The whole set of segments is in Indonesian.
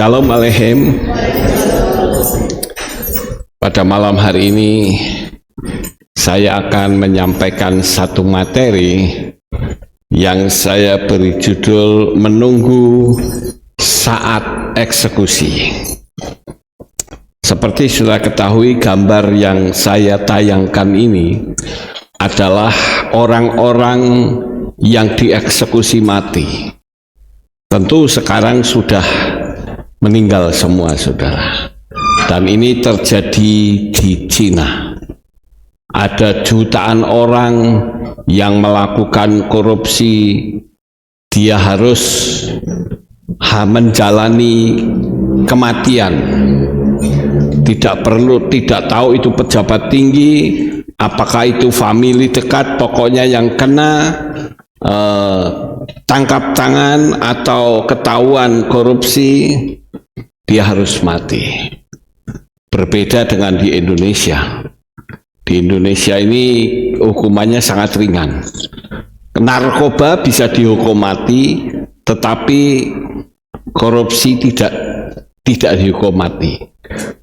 Shalom Aleichem. Pada malam hari ini saya akan menyampaikan satu materi yang saya beri judul menunggu saat eksekusi. Seperti sudah ketahui, gambar yang saya tayangkan ini adalah orang-orang yang dieksekusi mati. Tentu sekarang sudah meninggal semua, saudara. Dan ini terjadi di Cina. Ada jutaan orang yang melakukan korupsi. Dia harus menjalani kematian. Tidak tahu itu pejabat tinggi, apakah itu famili dekat, pokoknya yang kena tangkap tangan atau ketahuan korupsi, dia harus mati. Berbeda dengan di Indonesia. Di Indonesia ini hukumannya sangat ringan. Narkoba bisa dihukum mati, tetapi korupsi tidak dihukum mati.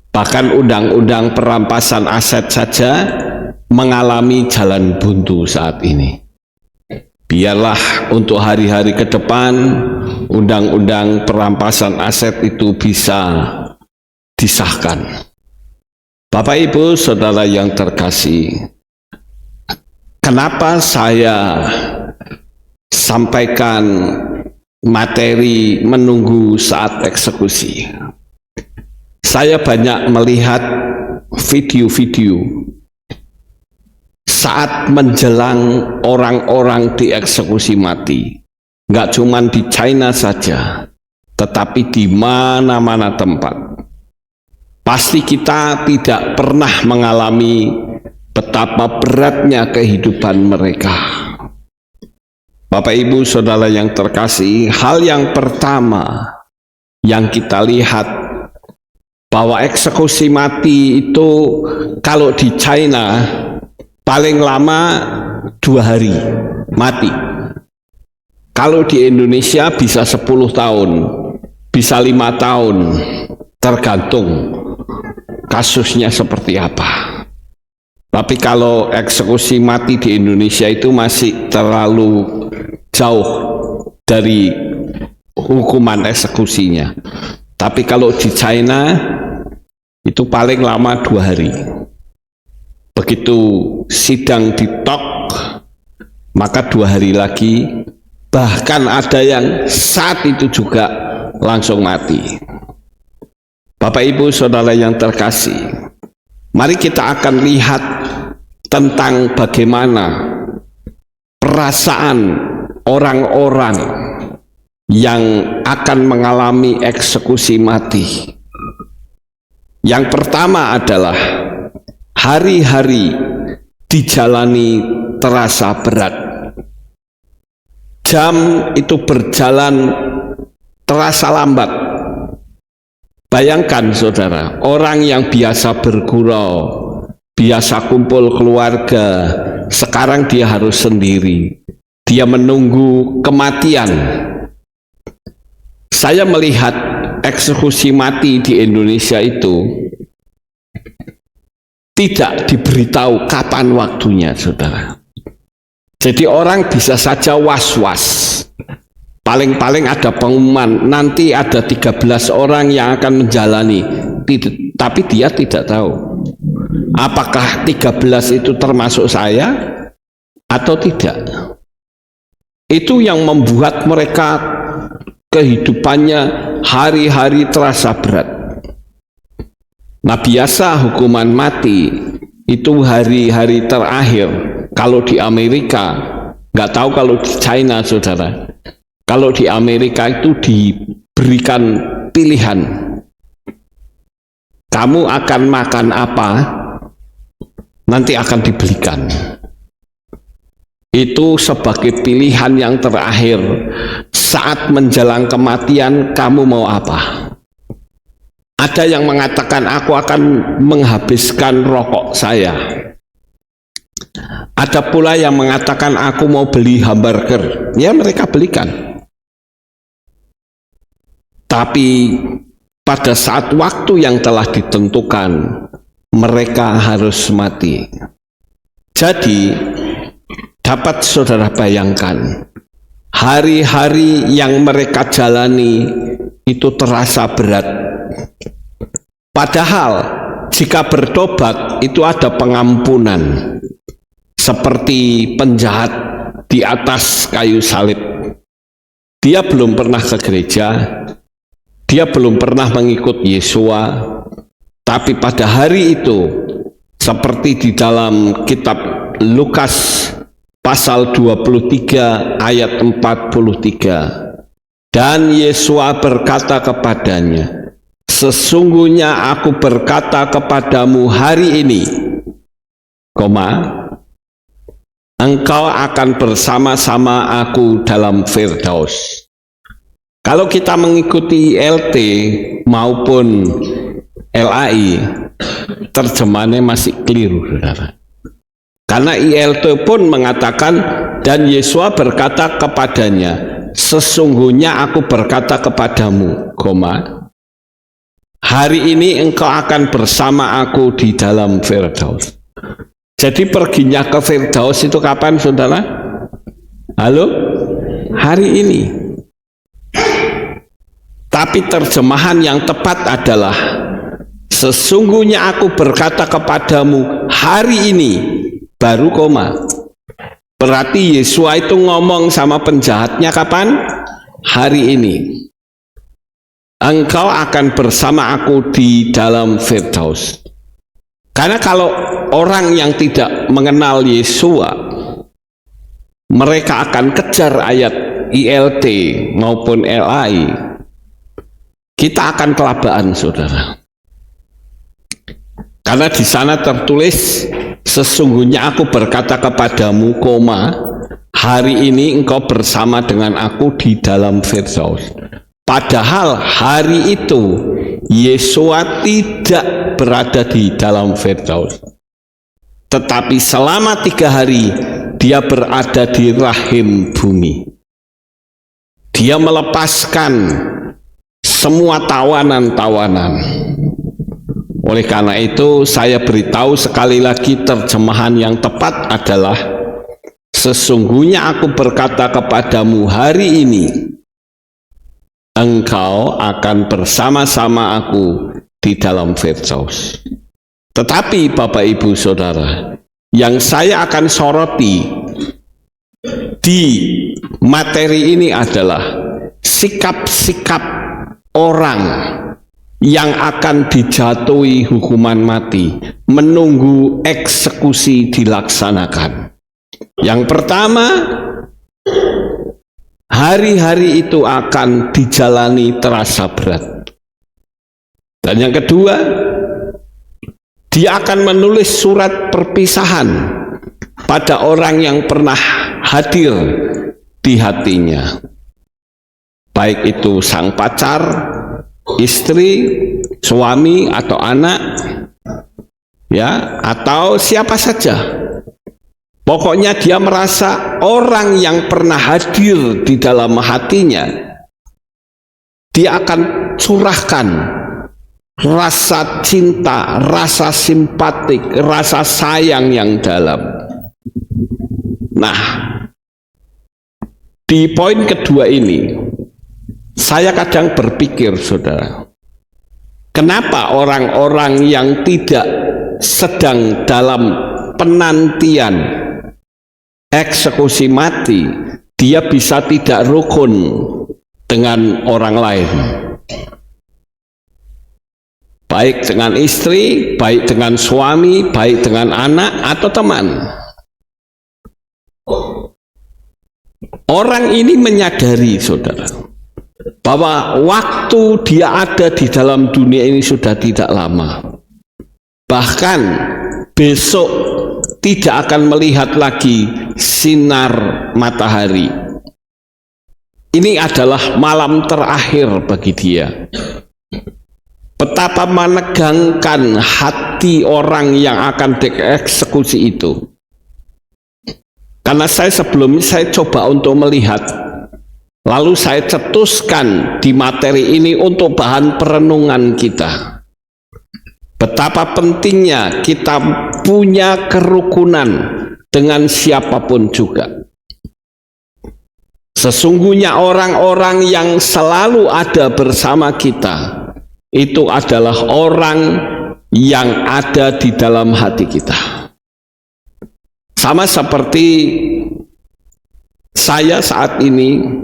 Bahkan undang-undang perampasan aset saja mengalami jalan buntu saat ini. Biarlah untuk hari-hari ke depan undang-undang perampasan aset itu bisa disahkan. Bapak Ibu Saudara yang terkasih, kenapa saya sampaikan materi menunggu saat eksekusi? Saya banyak melihat video-video saat menjelang orang-orang dieksekusi mati. Nggak cuma di China saja, tetapi di mana-mana tempat. Pasti kita tidak pernah mengalami betapa beratnya kehidupan mereka. Bapak Ibu Saudara yang terkasih, hal yang pertama yang kita lihat bahwa eksekusi mati itu kalau di China paling lama 2 hari mati. Kalau di Indonesia bisa 10 tahun, bisa 5 tahun, tergantung kasusnya seperti apa. Tapi kalau eksekusi mati di Indonesia itu masih terlalu jauh dari hukuman eksekusinya. Tapi kalau di China itu paling lama 2 hari. Begitu sidang ditok, maka 2 hari lagi, bahkan ada yang saat itu juga langsung mati. Bapak Ibu Saudara yang terkasih, mari kita akan lihat tentang bagaimana perasaan orang-orang yang akan mengalami eksekusi mati. Yang pertama adalah hari-hari dijalani terasa berat. Jam itu berjalan terasa lambat. Bayangkan saudara, orang yang biasa bergurau, biasa kumpul keluarga, sekarang dia harus sendiri. Dia menunggu kematian. Saya melihat eksekusi mati di Indonesia itu tidak diberitahu kapan waktunya, saudara. Jadi orang bisa saja was-was. Paling-paling ada pengumuman, nanti ada 13 orang yang akan menjalani. Tapi dia tidak tahu apakah 13 itu termasuk saya atau tidak. Itu yang membuat mereka kehidupannya hari-hari terasa berat. Nah, biasa hukuman mati itu hari-hari terakhir. Kalau di Amerika, nggak tahu kalau di China, saudara. Kalau di Amerika itu diberikan pilihan. Kamu akan makan apa? Nanti akan dibelikan. Itu sebagai pilihan yang terakhir. Saat menjelang kematian, kamu mau apa? Ada yang mengatakan, aku akan menghabiskan rokok saya. Ada pula yang mengatakan, aku mau beli hamburger. Ya, mereka belikan. Tapi pada saat waktu yang telah ditentukan mereka harus mati. Jadi dapat saudara bayangkan, hari-hari yang mereka jalani itu terasa berat. Padahal jika bertobat itu ada pengampunan, seperti penjahat di atas kayu salib. Dia belum pernah ke gereja, dia belum pernah mengikut Yesua, tapi pada hari itu, seperti di dalam kitab Lukas pasal 23 ayat 43, dan Yesua berkata kepadanya, sesungguhnya aku berkata kepadamu hari ini, engkau akan bersama-sama aku dalam Firdaus. Kalau kita mengikuti LT maupun LAI, terjemahannya masih keliru, saudara. Karena ILT pun mengatakan, dan Yesua berkata kepadanya, sesungguhnya aku berkata kepadamu, hari ini engkau akan bersama aku di dalam Firdaus. Jadi perginya ke Firdaus itu kapan, saudara? Halo? Hari ini. Tapi terjemahan yang tepat adalah, sesungguhnya aku berkata kepadamu hari ini, baru koma. Berarti Yesua itu ngomong sama penjahatnya kapan? Hari ini. Engkau akan bersama aku di dalam Firdaus. Karena kalau orang yang tidak mengenal Yesua, mereka akan kejar ayat ILT maupun LAI. Kita akan kelabaan, saudara. Karena di sana tertulis, sesungguhnya aku berkata kepadamu, hari ini engkau bersama dengan aku di dalam Firdaus. Padahal hari itu Yesua tidak berada di dalam Firdaus, tetapi selama 3 hari dia berada di rahim bumi. Dia melepaskan semua tawanan-tawanan. Oleh karena itu saya beritahu sekali lagi, terjemahan yang tepat adalah, sesungguhnya aku berkata kepadamu hari ini, engkau akan bersama-sama aku di dalam Firdaus. Tetapi Bapak Ibu Saudara, yang saya akan soroti di materi ini adalah sikap-sikap orang yang akan dijatuhi hukuman mati menunggu eksekusi dilaksanakan. Yang pertama, hari-hari itu akan dijalani terasa berat. Dan yang kedua, dia akan menulis surat perpisahan pada orang yang pernah hadir di hatinya, baik itu sang pacar, istri, suami atau anak, ya, atau siapa saja. Pokoknya dia merasa orang yang pernah hadir di dalam hatinya, dia akan curahkan rasa cinta, rasa simpatik, rasa sayang yang dalam. Nah, di poin kedua ini, saya kadang berpikir, saudara, kenapa orang-orang yang tidak sedang dalam penantian eksekusi mati, dia bisa tidak rukun dengan orang lain, baik dengan istri, baik dengan suami, baik dengan anak atau teman. Orang ini menyadari, saudara, bahwa waktu dia ada di dalam dunia ini sudah tidak lama. Bahkan besok tidak akan melihat lagi sinar matahari. Ini adalah malam terakhir bagi dia. Betapa menegangkan hati orang yang akan dieksekusi itu. Karena saya sebelumnya saya coba untuk melihat Lalu saya cetuskan di materi ini untuk bahan perenungan kita. Betapa pentingnya kita punya kerukunan dengan siapapun juga. Sesungguhnya orang-orang yang selalu ada bersama kita itu adalah orang yang ada di dalam hati kita. Sama seperti saya saat ini,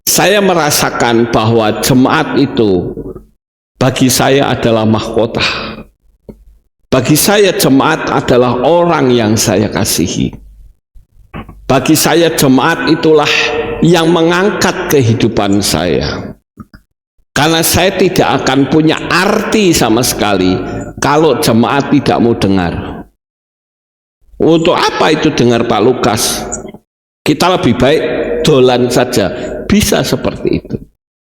saya merasakan bahwa jemaat itu bagi saya adalah mahkota. Bagi saya jemaat adalah orang yang saya kasihi. Bagi saya jemaat itulah yang mengangkat kehidupan saya. Karena saya tidak akan punya arti sama sekali kalau jemaat tidak mau dengar. Untuk apa itu dengar Pak Lukas? Kita lebih baik dolan saja. Bisa seperti itu.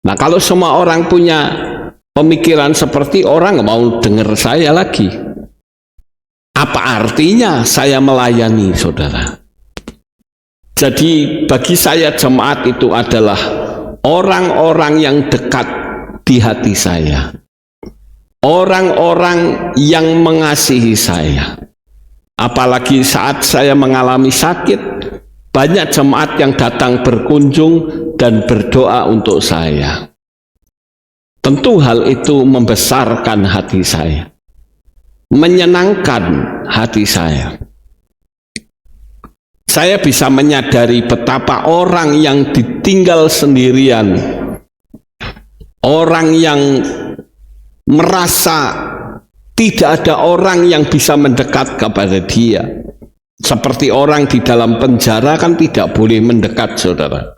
Nah, kalau semua orang punya pemikiran seperti, orang nggak mau dengar saya lagi. Apa artinya saya melayani, saudara? Jadi bagi saya jemaat itu adalah orang-orang yang dekat di hati saya, orang-orang yang mengasihi saya. Apalagi saat saya mengalami sakit, banyak jemaat yang datang berkunjung dan berdoa untuk saya. Tentu hal itu membesarkan hati saya, menyenangkan hati saya. Saya bisa menyadari betapa orang yang ditinggal sendirian, orang yang merasa tidak ada orang yang bisa mendekat kepada dia. Seperti orang di dalam penjara kan tidak boleh mendekat, saudara.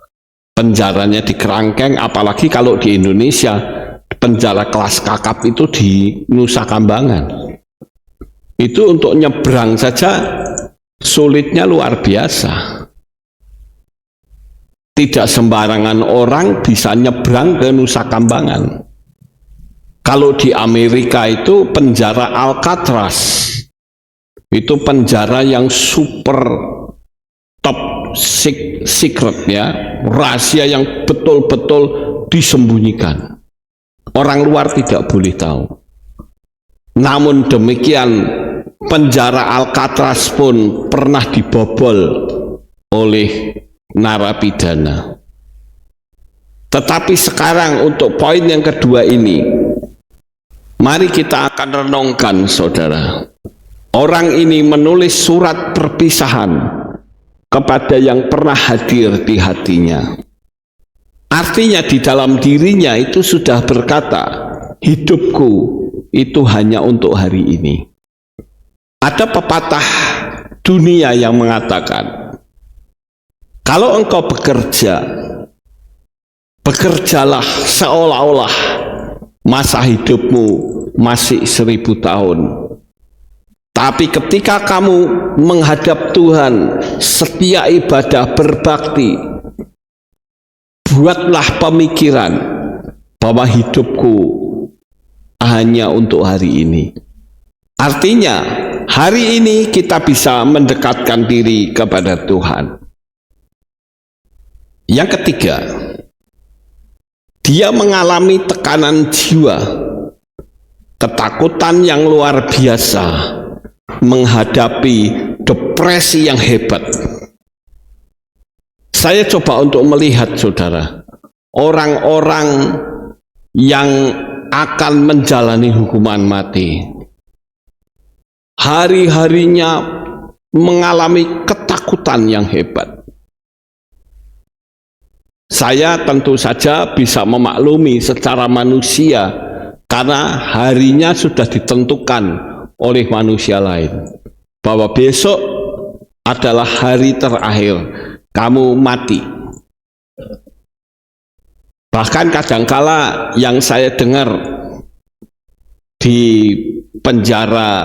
Penjaranya di kerangkeng, apalagi kalau di Indonesia, penjara kelas kakap itu di Nusa Kambangan. Itu untuk nyebrang saja sulitnya luar biasa. Tidak sembarangan orang bisa nyebrang ke Nusa Kambangan. Kalau di Amerika itu penjara Alcatraz, itu penjara yang super top secret ya, rahasia yang betul-betul disembunyikan. Orang luar tidak boleh tahu. Namun demikian, penjara Alcatraz pun pernah dibobol oleh narapidana. Tetapi sekarang untuk poin yang kedua ini, mari kita akan renungkan, saudara. Orang ini menulis surat perpisahan kepada yang pernah hadir di hatinya. Artinya di dalam dirinya itu sudah berkata, hidupku itu hanya untuk hari ini. Ada pepatah dunia yang mengatakan, kalau engkau bekerja, bekerjalah seolah-olah masa hidupmu masih 1000 tahun. Tapi ketika kamu menghadap Tuhan, setia ibadah, berbakti, buatlah pemikiran bahwa hidupku hanya untuk hari ini. Artinya, hari ini kita bisa mendekatkan diri kepada Tuhan. Yang ketiga, dia mengalami tekanan jiwa, ketakutan yang luar biasa, menghadapi depresi yang hebat. Saya coba untuk melihat, saudara, orang-orang yang akan menjalani hukuman mati, hari-harinya mengalami ketakutan yang hebat. Saya tentu saja bisa memaklumi secara manusia, karena harinya sudah ditentukan oleh manusia lain, bahwa besok adalah hari terakhir kamu mati. Bahkan kadangkala yang saya dengar di penjara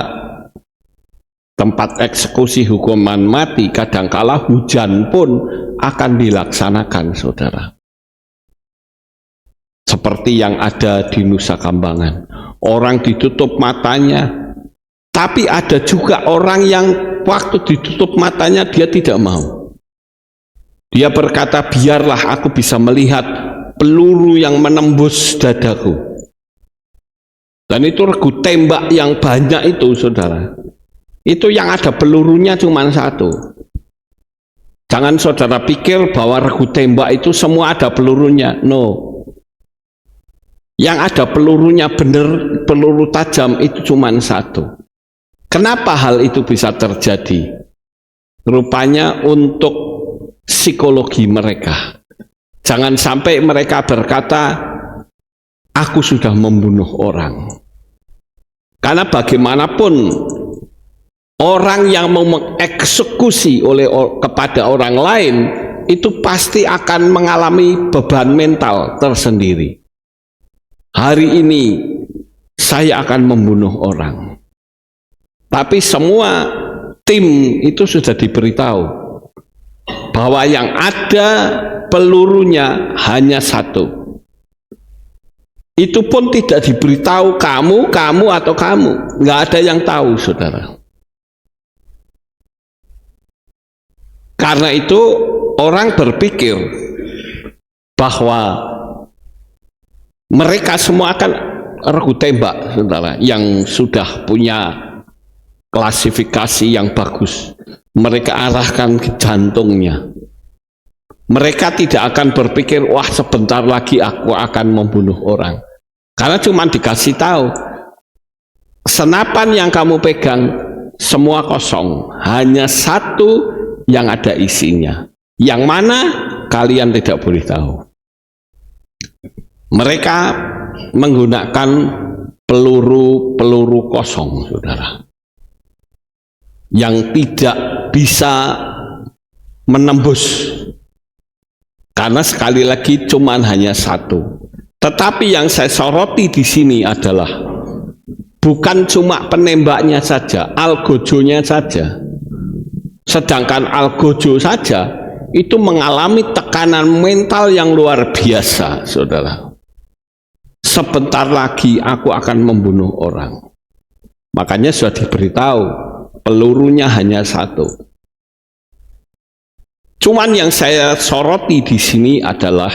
tempat eksekusi hukuman mati, kadangkala hujan pun akan dilaksanakan, saudara. Seperti yang ada di Nusa Kambangan, orang ditutup matanya. Tapi ada juga orang yang waktu ditutup matanya dia tidak mau. Dia berkata, biarlah aku bisa melihat peluru yang menembus dadaku. Dan itu regu tembak yang banyak itu, saudara. Itu yang ada pelurunya cuma satu. Jangan saudara pikir bahwa regu tembak itu semua ada pelurunya. No. Yang ada pelurunya benar, peluru tajam itu cuma satu. Kenapa hal itu bisa terjadi? Rupanya untuk psikologi mereka. Jangan sampai mereka berkata, aku sudah membunuh orang. Karena bagaimanapun orang yang mau mengeksekusi kepada orang lain itu pasti akan mengalami beban mental tersendiri. Hari ini saya akan membunuh orang. Tapi semua tim itu sudah diberitahu bahwa yang ada pelurunya hanya satu. Itu pun tidak diberitahu kamu atau kamu. Nggak ada yang tahu, saudara. Karena itu orang berpikir bahwa mereka semua akan regu tembak, saudara, yang sudah punya klasifikasi yang bagus. Mereka arahkan ke jantungnya. Mereka tidak akan berpikir, wah sebentar lagi aku akan membunuh orang. Karena cuma dikasih tahu, senapan yang kamu pegang semua kosong, hanya satu yang ada isinya. Yang mana kalian tidak boleh tahu. Mereka menggunakan peluru kosong, saudara, yang tidak bisa menembus, karena sekali lagi cuman hanya satu. Tetapi yang saya soroti di sini adalah bukan cuma penembaknya saja, algojonya saja. Sedangkan algojo saja itu mengalami tekanan mental yang luar biasa, saudara. Sebentar lagi aku akan membunuh orang. Makanya sudah diberitahu pelurunya hanya satu. Cuman yang saya soroti di sini adalah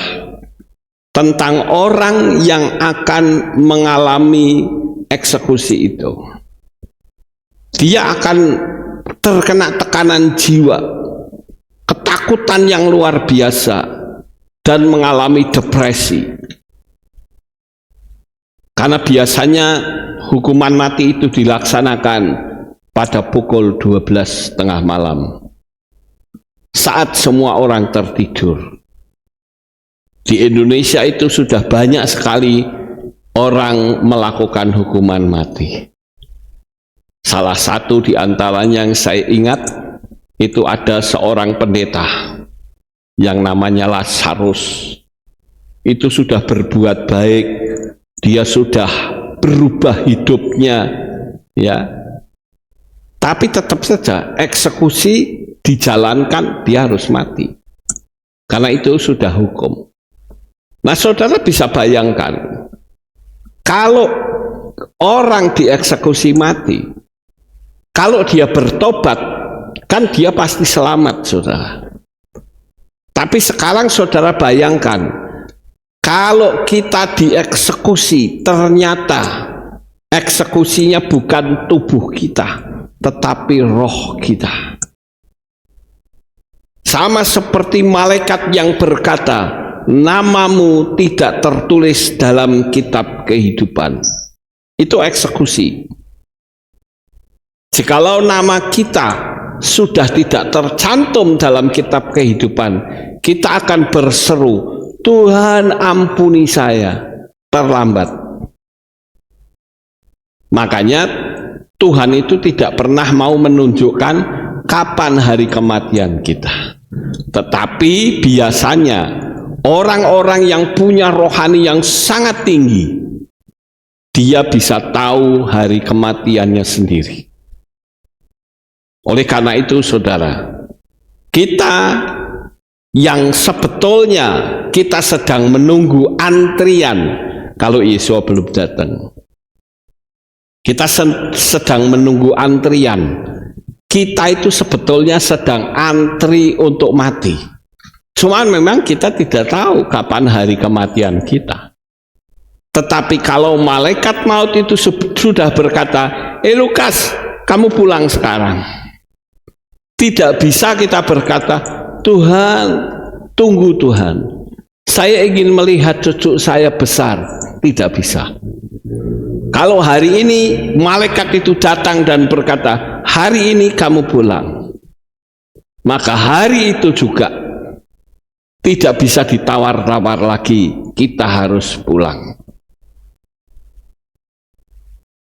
tentang orang yang akan mengalami eksekusi itu. Dia akan terkena tekanan jiwa, ketakutan yang luar biasa, dan mengalami depresi. Karena biasanya hukuman mati itu dilaksanakan pada pukul 12:30 malam, saat semua orang tertidur. Di Indonesia itu sudah banyak sekali orang melakukan hukuman mati. Salah satu di antaranya yang saya ingat itu ada seorang pendeta yang namanya Lazarus. Itu sudah berbuat baik, dia sudah berubah hidupnya, ya. Tapi tetap saja eksekusi dijalankan, dia harus mati. Karena itu sudah hukum. Nah, saudara bisa bayangkan, kalau orang dieksekusi mati, kalau dia bertobat, kan dia pasti selamat, saudara. Tapi sekarang saudara bayangkan, kalau kita dieksekusi, ternyata eksekusinya bukan tubuh kita, tetapi roh kita. Sama seperti malaikat yang berkata, namamu tidak tertulis dalam kitab kehidupan. Itu eksekusi. Jikalau nama kita sudah tidak tercantum dalam kitab kehidupan, kita akan berseru, Tuhan ampuni saya, terlambat. Makanya Tuhan itu tidak pernah mau menunjukkan kapan hari kematian kita. Tetapi biasanya orang-orang yang punya rohani yang sangat tinggi, dia bisa tahu hari kematiannya sendiri. Oleh karena itu, saudara, kita yang sebetulnya kita sedang menunggu antrian kalau Yesus belum datang. Kita sedang menunggu antrian. Kita itu sebetulnya sedang antri untuk mati. Cuman memang kita tidak tahu kapan hari kematian kita. Tetapi kalau malaikat maut itu sudah berkata, Lukas, kamu pulang sekarang. Tidak bisa kita berkata, Tuhan, tunggu Tuhan, saya ingin melihat cucu saya besar. Tidak bisa. Kalau hari ini malaikat itu datang dan berkata, hari ini kamu pulang, maka hari itu juga tidak bisa ditawar-tawar lagi, kita harus pulang.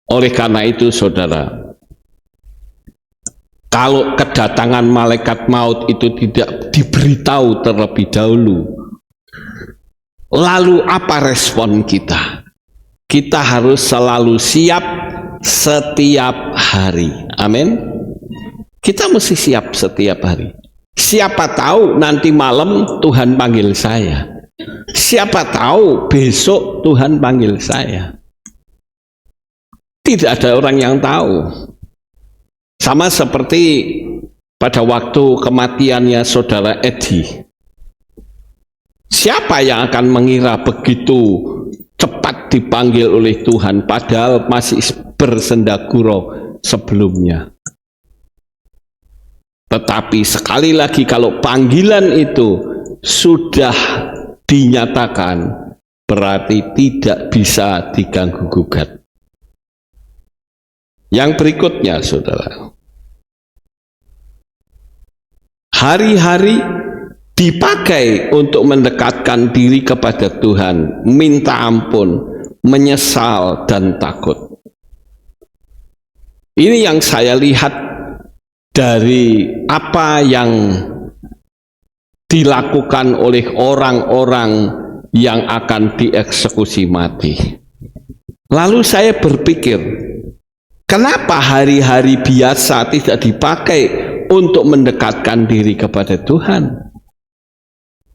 Oleh karena itu saudara, kalau kedatangan malaikat maut itu tidak diberitahu terlebih dahulu, lalu apa respon kita? Kita harus selalu siap setiap hari. Amin. Kita mesti siap setiap hari. Siapa tahu nanti malam Tuhan panggil saya. Siapa tahu besok Tuhan panggil saya. Tidak ada orang yang tahu. Sama seperti pada waktu kematiannya saudara Edi. Siapa yang akan mengira begitu cepat dipanggil oleh Tuhan padahal masih bersendaguro sebelumnya. Tetapi sekali lagi kalau panggilan itu sudah dinyatakan, berarti tidak bisa diganggu gugat. Yang berikutnya saudara, hari-hari dipakai untuk mendekatkan diri kepada Tuhan, minta ampun, menyesal dan takut. Ini yang saya lihat dari apa yang dilakukan oleh orang-orang yang akan dieksekusi mati. Lalu saya berpikir, kenapa hari-hari biasa tidak dipakai untuk mendekatkan diri kepada Tuhan?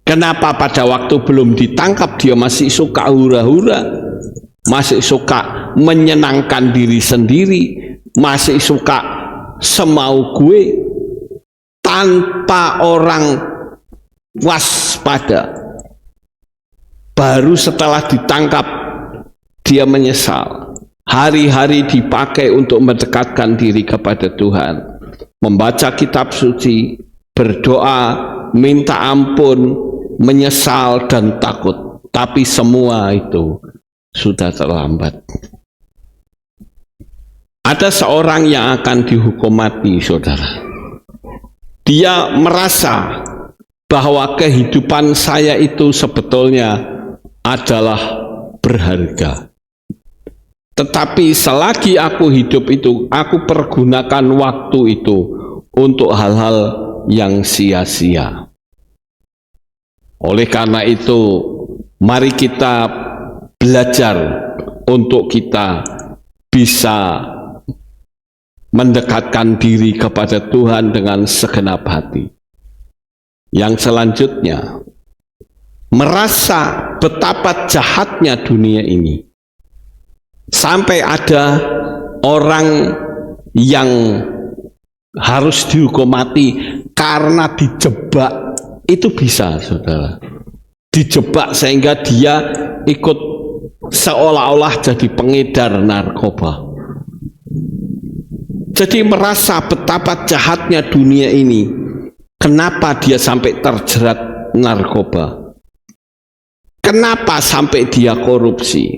Kenapa pada waktu belum ditangkap dia masih suka hura-hura, masih suka menyenangkan diri sendiri, masih suka semau gue, tanpa orang waspada? Baru setelah ditangkap dia menyesal. Hari-hari dipakai untuk mendekatkan diri kepada Tuhan, membaca kitab suci, berdoa, minta ampun, menyesal dan takut. Tapi semua itu sudah terlambat. Ada seorang yang akan dihukum mati saudara. Dia merasa bahwa kehidupan saya itu sebetulnya adalah berharga. Tetapi selagi aku hidup itu, aku pergunakan waktu itu untuk hal-hal yang sia-sia. Oleh karena itu, mari kita belajar untuk kita bisa mendekatkan diri kepada Tuhan dengan segenap hati. Yang selanjutnya, merasa betapa jahatnya dunia ini. Sampai ada orang yang harus dihukum mati karena dijebak. Itu bisa saudara, dijebak sehingga dia ikut seolah-olah jadi pengedar narkoba. Jadi merasa betapa jahatnya dunia ini. Kenapa dia sampai terjerat narkoba? Kenapa sampai dia korupsi?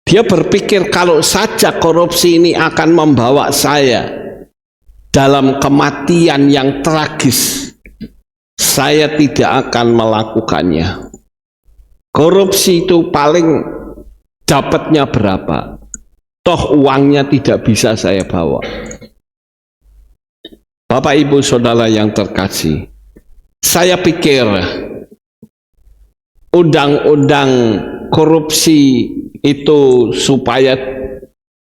Dia berpikir kalau saja korupsi ini akan membawa saya dalam kematian yang tragis, saya tidak akan melakukannya. Korupsi itu paling dapatnya berapa? Toh uangnya tidak bisa saya bawa. Bapak Ibu Saudara yang terkasih, saya pikir undang-undang korupsi itu supaya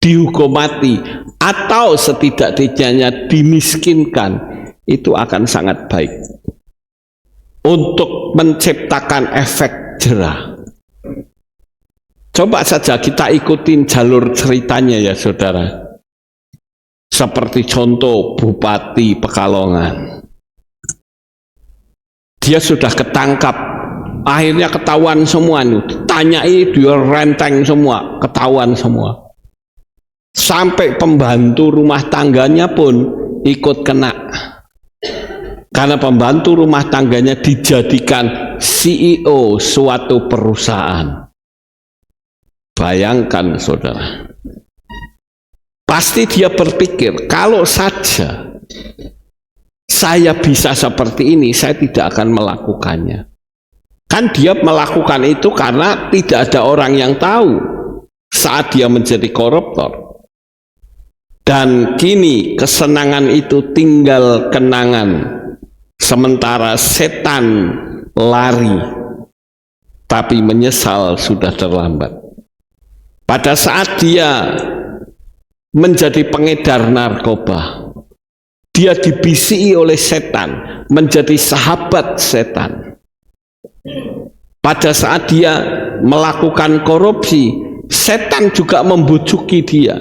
dihukum mati atau setidak-tidaknya dimiskinkan, itu akan sangat baik untuk menciptakan efek jerah. Coba saja kita ikutin jalur ceritanya ya saudara. Seperti contoh Bupati Pekalongan. Dia sudah ketangkap, akhirnya ketahuan semua, ditanyai dia renteng semua, ketahuan semua. Sampai pembantu rumah tangganya pun ikut kena. Karena pembantu rumah tangganya dijadikan CEO suatu perusahaan. Bayangkan saudara. Pasti dia berpikir, kalau saja saya bisa seperti ini, saya tidak akan melakukannya. Kan dia melakukan itu karena tidak ada orang yang tahu saat dia menjadi koruptor. Dan kini kesenangan itu tinggal kenangan, sementara setan lari, tapi menyesal sudah terlambat. Pada saat dia menjadi pengedar narkoba, dia dibisiki oleh setan, menjadi sahabat setan. Pada saat dia melakukan korupsi, setan juga membujuki dia,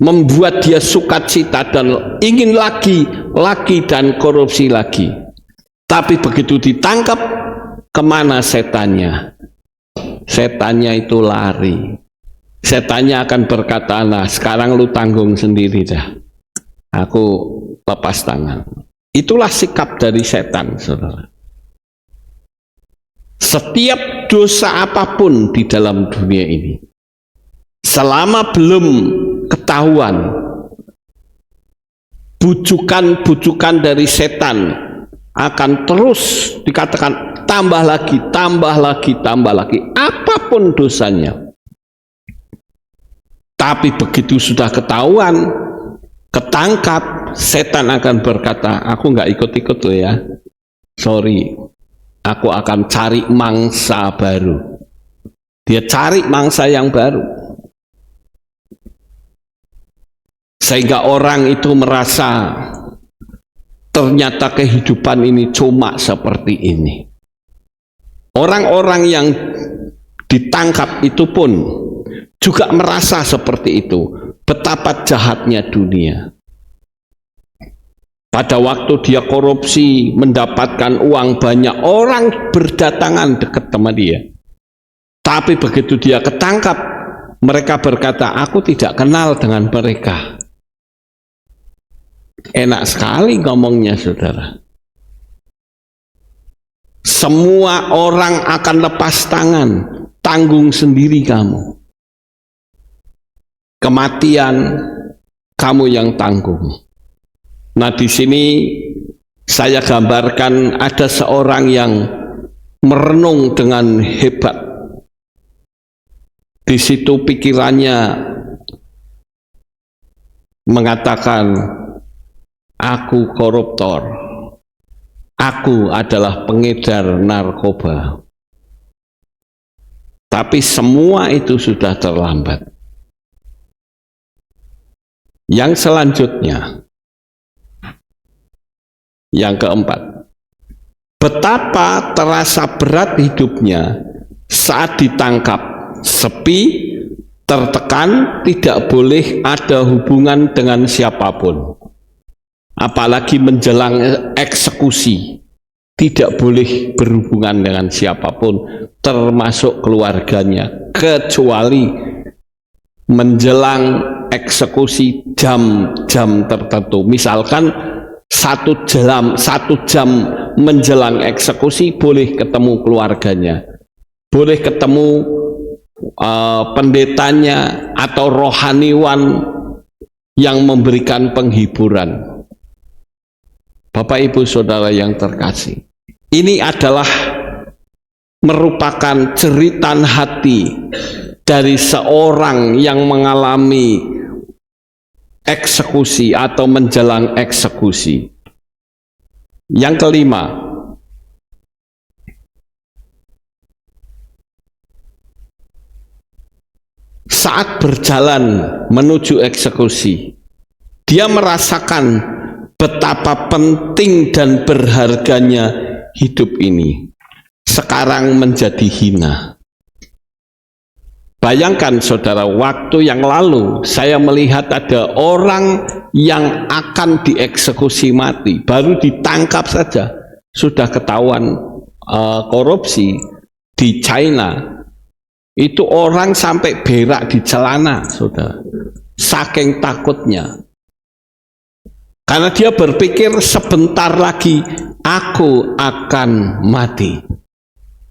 membuat dia sukacita dan ingin lagi dan korupsi lagi. Tapi begitu ditangkap, kemana setannya? Setannya itu lari. Setannya akan berkata, nah sekarang lu tanggung sendiri dah, aku lepas tangan. Itulah sikap dari setan, saudara. Setiap dosa apapun di dalam dunia ini, selama belum ketahuan, bujukan-bujukan dari setan akan terus dikatakan tambah lagi, tambah lagi, tambah lagi, apapun dosanya. Tapi begitu sudah ketahuan, ketangkap, setan akan berkata, aku nggak ikut-ikut lo ya, sorry, aku akan cari mangsa baru. Dia cari mangsa yang baru. Sehingga orang itu merasa ternyata kehidupan ini cuma seperti ini. Orang-orang yang ditangkap itu pun juga merasa seperti itu, betapa jahatnya dunia. Pada waktu dia korupsi, mendapatkan uang banyak, orang berdatangan dekat sama dia. Tapi begitu dia ketangkap, mereka berkata, aku tidak kenal dengan mereka. Enak sekali ngomongnya, saudara. Semua orang akan lepas tangan, tanggung sendiri kamu. Kematian kamu yang tanggung. Nah, di sini saya gambarkan ada seorang yang merenung dengan hebat. Di situ pikirannya mengatakan, aku koruptor, aku adalah pengedar narkoba. Tapi semua itu sudah terlambat. Yang selanjutnya, yang keempat, betapa terasa berat hidupnya saat ditangkap, sepi, tertekan, tidak boleh ada hubungan dengan siapapun. Apalagi menjelang eksekusi, tidak boleh berhubungan dengan siapapun, termasuk keluarganya, kecuali menjelang eksekusi jam-jam tertentu. Misalkan satu jam menjelang eksekusi boleh ketemu keluarganya, boleh ketemu pendetanya atau rohaniwan yang memberikan penghiburan. Bapak Ibu Saudara yang terkasih, ini adalah merupakan jeritan hati dari seorang yang mengalami eksekusi atau menjelang eksekusi. Yang kelima, saat berjalan menuju eksekusi, dia merasakan betapa penting dan berharganya hidup ini sekarang menjadi hina. Bayangkan saudara, waktu yang lalu saya melihat ada orang yang akan dieksekusi mati, baru ditangkap saja sudah ketahuan korupsi di China, itu orang sampai berak di celana, saudara, saking takutnya. Karena dia berpikir sebentar lagi aku akan mati.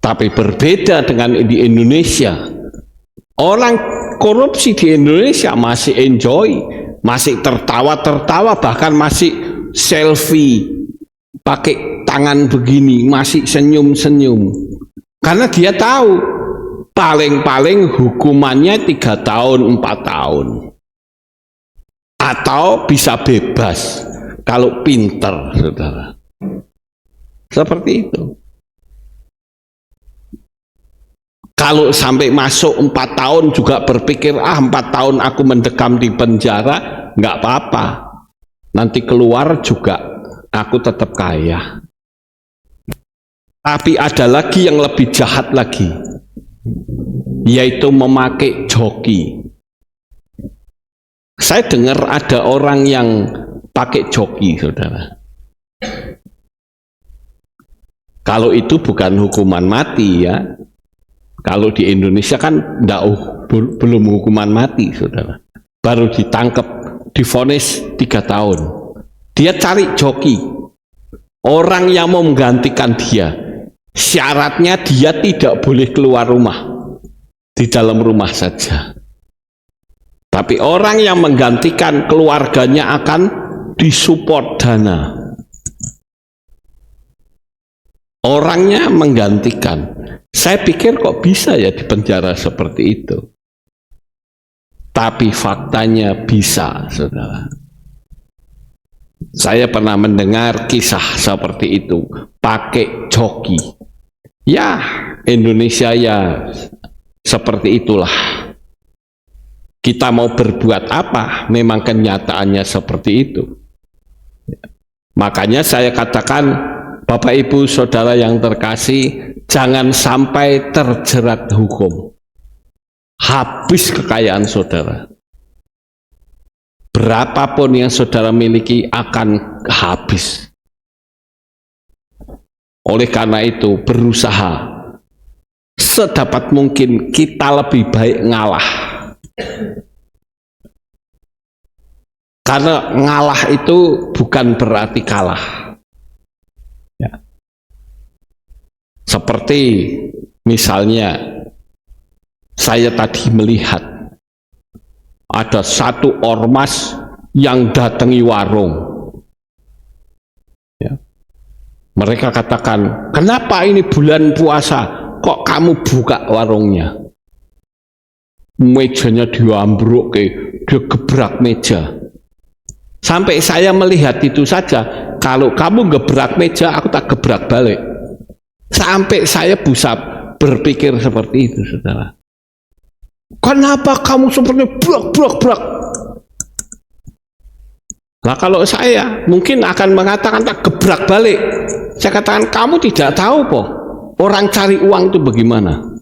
Tapi berbeda dengan di Indonesia. Orang korupsi di Indonesia masih enjoy, masih tertawa-tertawa, bahkan masih selfie pakai tangan begini, masih senyum-senyum. Karena dia tahu paling-paling hukumannya 3 tahun, 4 tahun. Atau bisa bebas kalau pinter, saudara. Seperti itu. Kalau sampai masuk 4 tahun juga berpikir, 4 tahun aku mendekam di penjara, nggak apa-apa. Nanti keluar juga aku tetap kaya. Tapi ada lagi yang lebih jahat lagi, yaitu memakai joki. Saya dengar ada orang yang pakai joki, saudara. Kalau itu bukan hukuman mati ya. Kalau di Indonesia kan belum hukuman mati, saudara. Baru ditangkap, divonis 3 tahun. Dia cari joki. Orang yang mau menggantikan dia. Syaratnya dia tidak boleh keluar rumah. Di dalam rumah saja. Tapi orang yang menggantikan keluarganya akan disupport dana. Orangnya menggantikan. Saya pikir kok bisa ya di penjara seperti itu. Tapi faktanya bisa, saudara. Saya pernah mendengar kisah seperti itu. Pakai joki. Ya, Indonesia ya seperti itulah. Kita mau berbuat apa? Memang kenyataannya seperti itu. Makanya saya katakan, Bapak Ibu Saudara yang terkasih, jangan sampai terjerat hukum. Habis kekayaan saudara. Berapapun yang saudara miliki akan habis. Oleh karena itu, berusaha sedapat mungkin kita lebih baik ngalah. Karena ngalah itu bukan berarti kalah ya. Seperti misalnya saya tadi melihat ada satu ormas yang datangi warung ya. Mereka katakan, kenapa ini bulan puasa kok kamu buka warungnya? Mejanya diambruk, dia gebrak meja. Sampai saya melihat itu saja, kalau kamu gebrak meja, aku tak gebrak balik. Sampai saya bisa berpikir seperti itu, saudara. Kenapa kamu seperti blok? Nah kalau saya mungkin akan mengatakan tak gebrak balik. Saya katakan kamu tidak tahu kok orang cari uang itu bagaimana.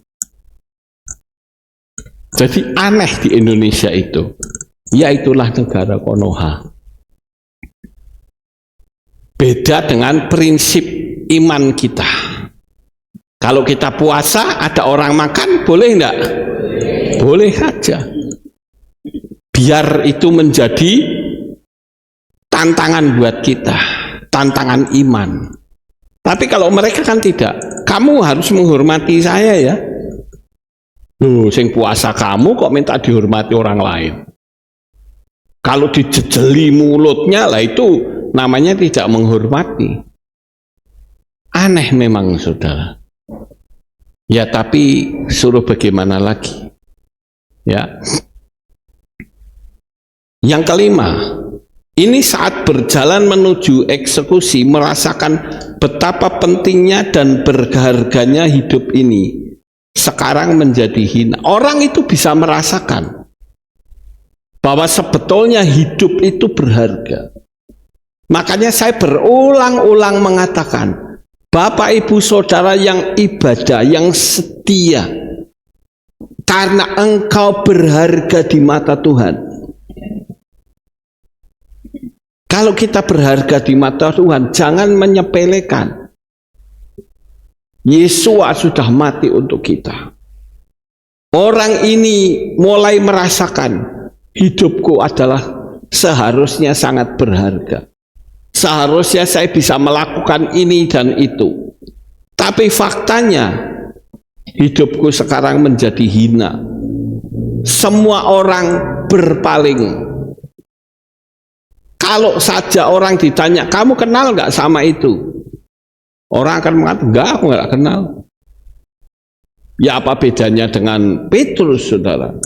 Jadi aneh di Indonesia itu. Ya itulah negara Konoha. Beda dengan prinsip iman kita. Kalau kita puasa, ada orang makan, boleh enggak? Boleh saja. Biar itu menjadi tantangan buat kita, tantangan iman. Tapi kalau mereka kan tidak, kamu harus menghormati saya ya. Loh, sing puasa kamu kok minta dihormati orang lain. Kalau dijejeli mulutnya lah itu namanya tidak menghormati. Aneh memang saudara. Ya tapi suruh bagaimana lagi. Ya. Yang kelima, ini saat berjalan menuju eksekusi merasakan betapa pentingnya dan berharganya hidup ini. Sekarang menjadi hina. Orang itu bisa merasakan bahwa sebetulnya hidup itu berharga. Makanya saya berulang-ulang mengatakan, Bapak Ibu Saudara yang ibadah, yang setia, karena engkau berharga di mata Tuhan. Kalau kita berharga di mata Tuhan, jangan menyepelekan. Yesua sudah mati untuk kita. Orang ini mulai merasakan hidupku adalah seharusnya sangat berharga. Seharusnya saya bisa melakukan ini dan itu. Tapi faktanya hidupku sekarang menjadi hina. Semua orang berpaling. Kalau saja orang ditanya, kamu kenal nggak sama itu? Orang akan mengatakan, enggak, aku nggak kenal. Ya apa bedanya dengan Petrus, saudara?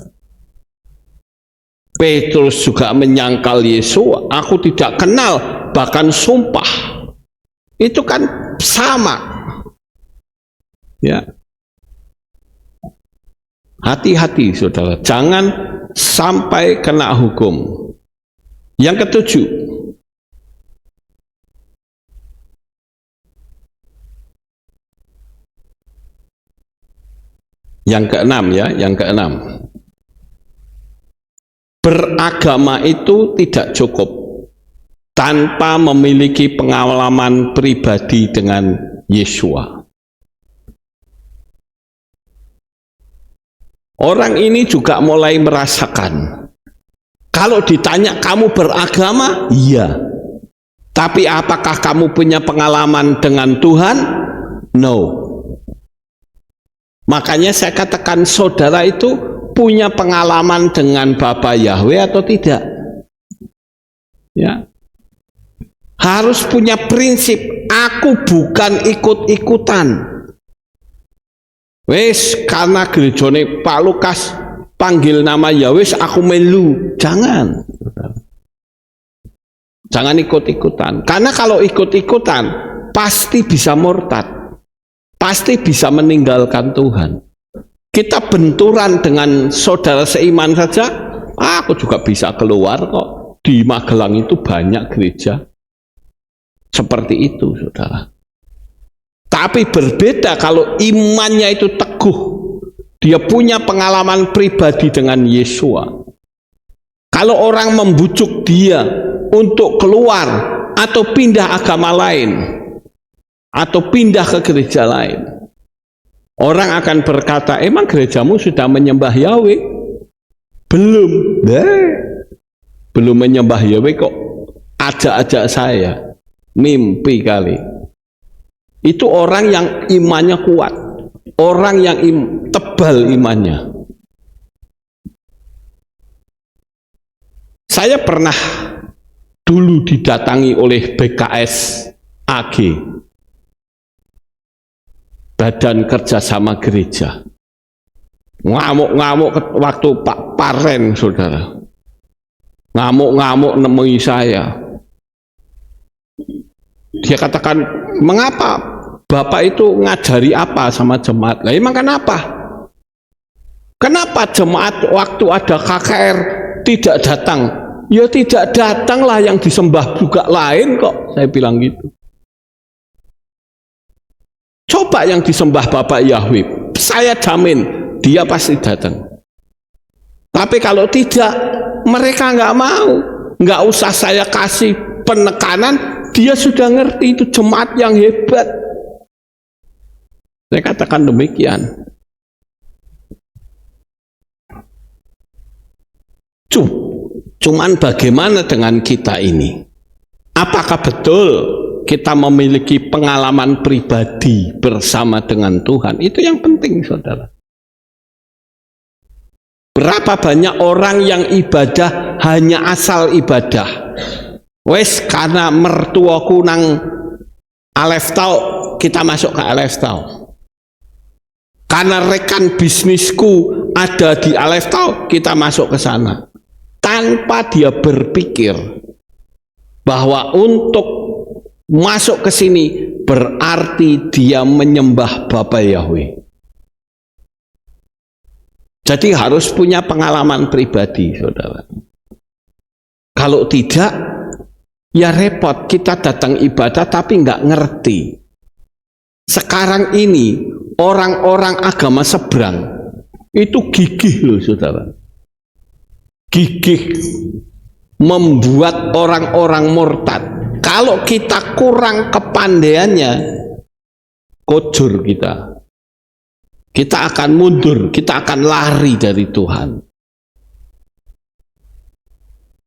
Petrus juga menyangkal Yesus, aku tidak kenal, bahkan sumpah. Itu kan sama. Ya. Hati-hati, saudara, jangan sampai kena hukum. Yang ketujuh, yang keenam ya, yang keenam. Beragama itu tidak cukup tanpa memiliki pengalaman pribadi dengan Yesua. Orang ini juga mulai merasakan, kalau ditanya kamu beragama, iya. Tapi apakah kamu punya pengalaman dengan Tuhan? No. Makanya saya katakan saudara itu punya pengalaman dengan Bapa Yahweh atau tidak? Ya. Harus punya prinsip, aku bukan ikut-ikutan. Wes karena gerejone Pak Lukas panggil nama Yahweh aku melu. Jangan. Jangan ikut-ikutan. Karena kalau ikut-ikutan pasti bisa murtad. Pasti bisa meninggalkan Tuhan. Kita benturan dengan saudara seiman saja, aku juga bisa keluar kok. Di Magelang itu banyak gereja seperti itu, saudara. Tapi berbeda kalau imannya itu teguh. Dia punya pengalaman pribadi dengan Yesua. Kalau orang membujuk dia untuk keluar atau pindah agama lain, atau pindah ke gereja lain, orang akan berkata, emang gerejamu sudah menyembah Yahweh? Belum. Belum menyembah Yahweh kok ajak-ajak saya. Mimpi kali. Itu orang yang imannya kuat, orang yang tebal imannya. Saya pernah dulu didatangi oleh BKS AG, Badan Kerjasama Gereja. Ngamuk-ngamuk waktu Pak Paren, saudara. Ngamuk-ngamuk nemui saya. Dia katakan, mengapa Bapak itu ngajari apa sama jemaat? Lah emang kenapa? Kenapa jemaat waktu ada KKR tidak datang? Ya tidak datanglah, yang disembah juga lain kok. Saya bilang gitu. Coba yang disembah Bapak Yahweh, saya jamin dia pasti datang. Tapi kalau tidak, mereka nggak mau. Nggak usah saya kasih penekanan, dia sudah ngerti itu jemaat yang hebat. Saya katakan demikian. Cuman bagaimana dengan kita ini? Apakah betul kita memiliki pengalaman pribadi bersama dengan Tuhan? Itu yang penting, saudara. Berapa banyak orang yang ibadah hanya asal ibadah. Wes karena mertuaku nang Alef Tau, kita masuk ke Alef Tau. Karena rekan bisnisku ada di Alef Tau, kita masuk ke sana. Tanpa dia berpikir bahwa untuk masuk ke sini berarti dia menyembah Bapa Yahweh. Jadi harus punya pengalaman pribadi, saudara. Kalau tidak, ya repot, kita datang ibadah tapi nggak ngerti. Sekarang ini orang-orang agama seberang itu gigih loh, saudara. Gigih membuat orang-orang murtad. Kalau kita kurang kepandaiannya, kojur kita. Kita akan mundur, kita akan lari dari Tuhan.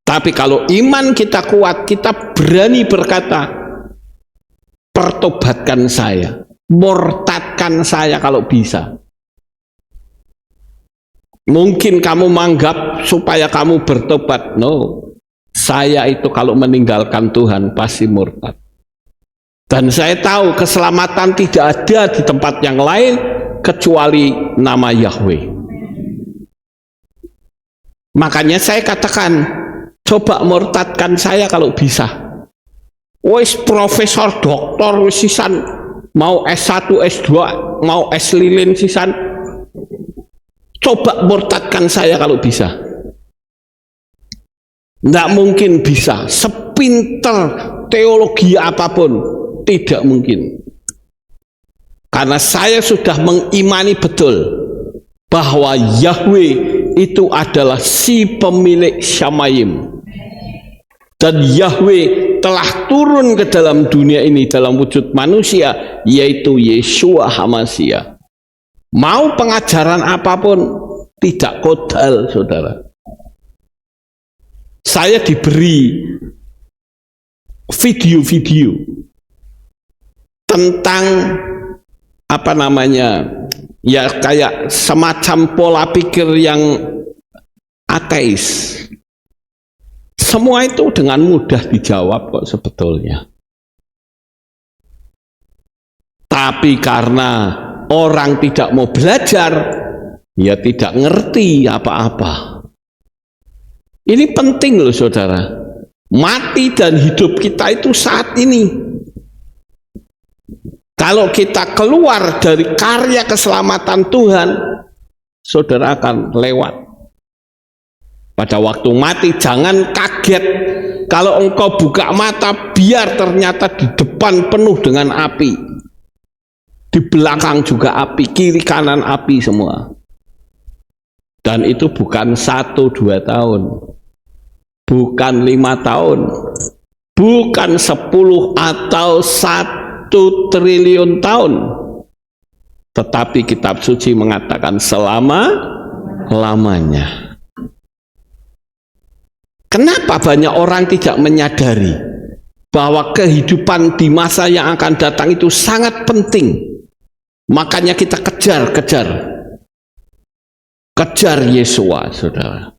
Tapi kalau iman kita kuat, kita berani berkata, pertobatkan saya, murtadkan saya kalau bisa. Mungkin kamu menganggap supaya kamu bertobat. No, saya itu kalau meninggalkan Tuhan pasti murtad. Dan saya tahu keselamatan tidak ada di tempat yang lain kecuali nama Yahweh. Makanya saya katakan, coba murtadkan saya kalau bisa. Wis profesor, doktor, sisan, mau S1, S2, mau S lilin sisan, coba murtadkan saya kalau bisa. Tidak mungkin bisa, sepinter teologi apapun, tidak mungkin. Karena saya sudah mengimani betul bahwa Yahweh itu adalah si pemilik Syamayim. Dan Yahweh telah turun ke dalam dunia ini dalam wujud manusia, yaitu Yeshua HaMashiach. Mau pengajaran apapun tidak kodal, saudara. Saya diberi video-video tentang apa namanya, ya kayak semacam pola pikir yang ateis. Semua itu dengan mudah dijawab kok sebetulnya. Tapi karena orang tidak mau belajar, ya tidak ngerti apa-apa. Ini penting loh saudara. Mati dan hidup kita itu saat ini. Kalau kita keluar dari karya keselamatan Tuhan, saudara akan lewat. Pada waktu mati jangan kaget kalau engkau buka mata biar ternyata di depan penuh dengan api, di belakang juga api, kiri kanan api semua. Dan itu bukan 1-2 tahun, bukan 5 tahun, bukan 10 atau 1 triliun tahun, tetapi kitab suci mengatakan selama-lamanya. Kenapa banyak orang tidak menyadari bahwa kehidupan di masa yang akan datang itu sangat penting? Makanya kita kejar Yesua, saudara.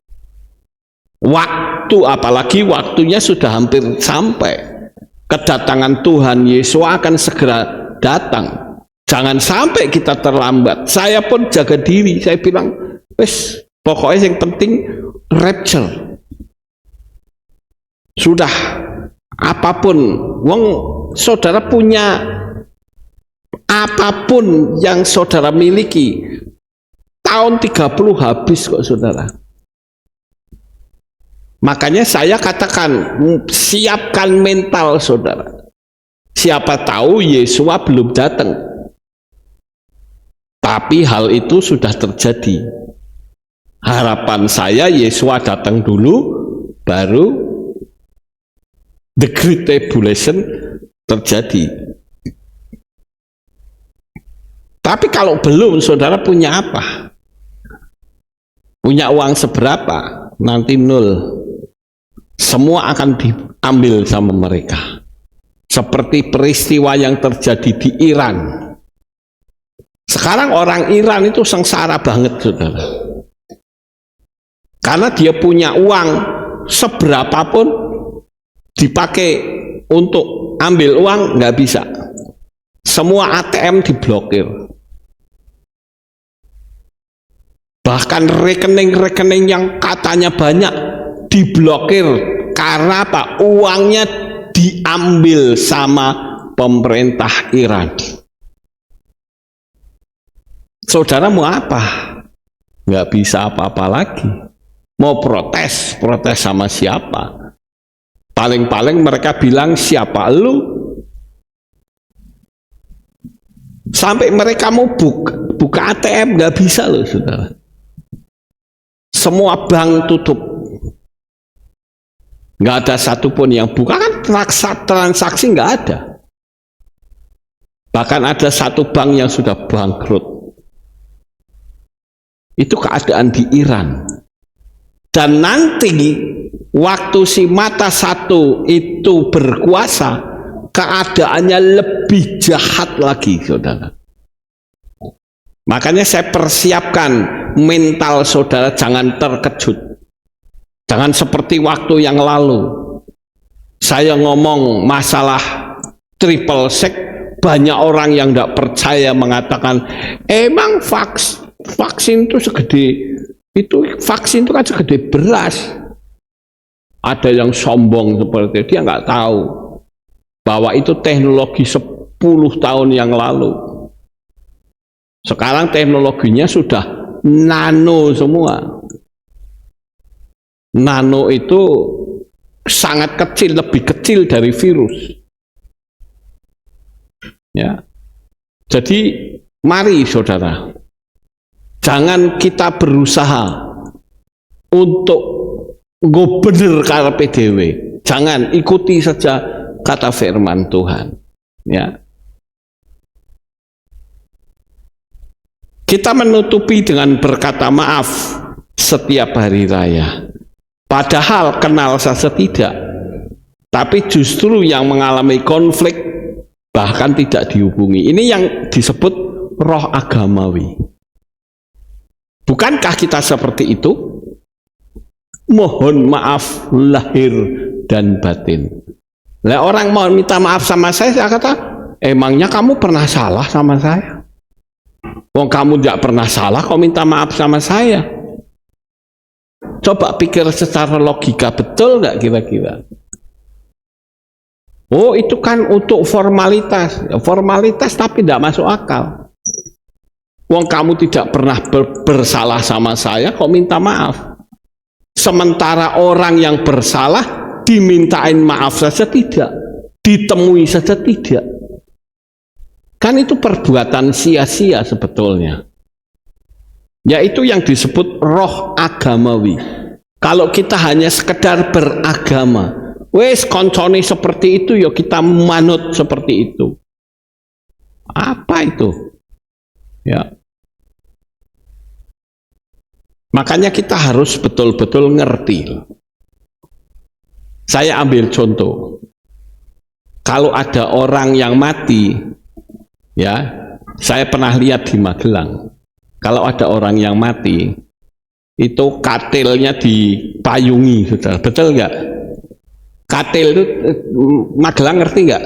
Waktu, apalagi waktunya sudah hampir sampai. Kedatangan Tuhan Yesua akan segera datang. Jangan sampai kita terlambat. Saya pun jaga diri. Saya bilang, wes, pokoknya yang penting rapture. Sudah apapun, wong saudara punya apapun yang saudara miliki, tahun 30 habis kok saudara. Makanya saya katakan, siapkan mental saudara. Siapa tahu Yesua belum datang, tapi hal itu sudah terjadi. Harapan saya Yesua datang dulu, baru the Great Tribulation terjadi. Tapi kalau belum, saudara punya apa? Punya uang seberapa? Nanti nol. Semua akan diambil sama mereka. Seperti peristiwa yang terjadi di Iran. Sekarang orang Iran itu sengsara banget, saudara. Karena dia punya uang seberapapun, dipakai untuk ambil uang nggak bisa. Semua ATM diblokir. Bahkan rekening-rekening yang katanya banyak diblokir. Karena apa? Uangnya diambil sama pemerintah Iran. Saudara mau apa? Nggak bisa apa-apa lagi. Mau protes sama siapa? Paling-paling mereka bilang, siapa lu? Sampai mereka mau buka ATM nggak bisa loh saudara. Semua bank tutup. Nggak ada satupun yang buka, kan transaksi nggak ada. Bahkan ada satu bank yang sudah bangkrut. Itu keadaan di Iran. Dan nanti waktu si mata satu itu berkuasa, keadaannya lebih jahat lagi, saudara. Makanya saya persiapkan mental saudara, jangan terkejut. Jangan seperti waktu yang lalu. Saya ngomong masalah triple sek, banyak orang yang tidak percaya mengatakan, emang vaksin itu segede itu, vaksin itu kan segede beras. Ada yang sombong seperti itu, dia nggak tahu bahwa itu teknologi 10 tahun yang lalu. Sekarang teknologinya sudah nano semua. Nano itu sangat kecil, lebih kecil dari virus. Ya. Jadi mari saudara, jangan kita berusaha untuk bener karepe dhewe. Jangan, ikuti saja kata firman Tuhan. Ya. Kita menutupi dengan berkata maaf setiap hari raya. Padahal kenal saja tidak. Tapi justru yang mengalami konflik bahkan tidak dihubungi. Ini yang disebut roh agamawi. Bukankah kita seperti itu? Mohon maaf lahir dan batin. Lah orang mau minta maaf sama saya kata, emangnya kamu pernah salah sama saya? Wong kamu tidak pernah salah, kok minta maaf sama saya? Coba pikir secara logika, betul nggak kira-kira? Oh, itu kan untuk formalitas, formalitas tapi tidak masuk akal. Wong kamu tidak pernah bersalah sama saya, kok minta maaf? Sementara orang yang bersalah dimintain maaf saja tidak, ditemui saja tidak. Kan itu perbuatan sia-sia sebetulnya. Yaitu yang disebut roh agamawi. Kalau kita hanya sekedar beragama, wes koncone seperti itu, ya kita manut seperti itu. Apa itu? Ya. Makanya kita harus betul-betul ngerti. Saya ambil contoh. Kalau ada orang yang mati, ya, saya pernah lihat di Magelang. Kalau ada orang yang mati, itu katilnya dipayungi, saudara. Betul nggak? Katil itu Magelang ngerti nggak?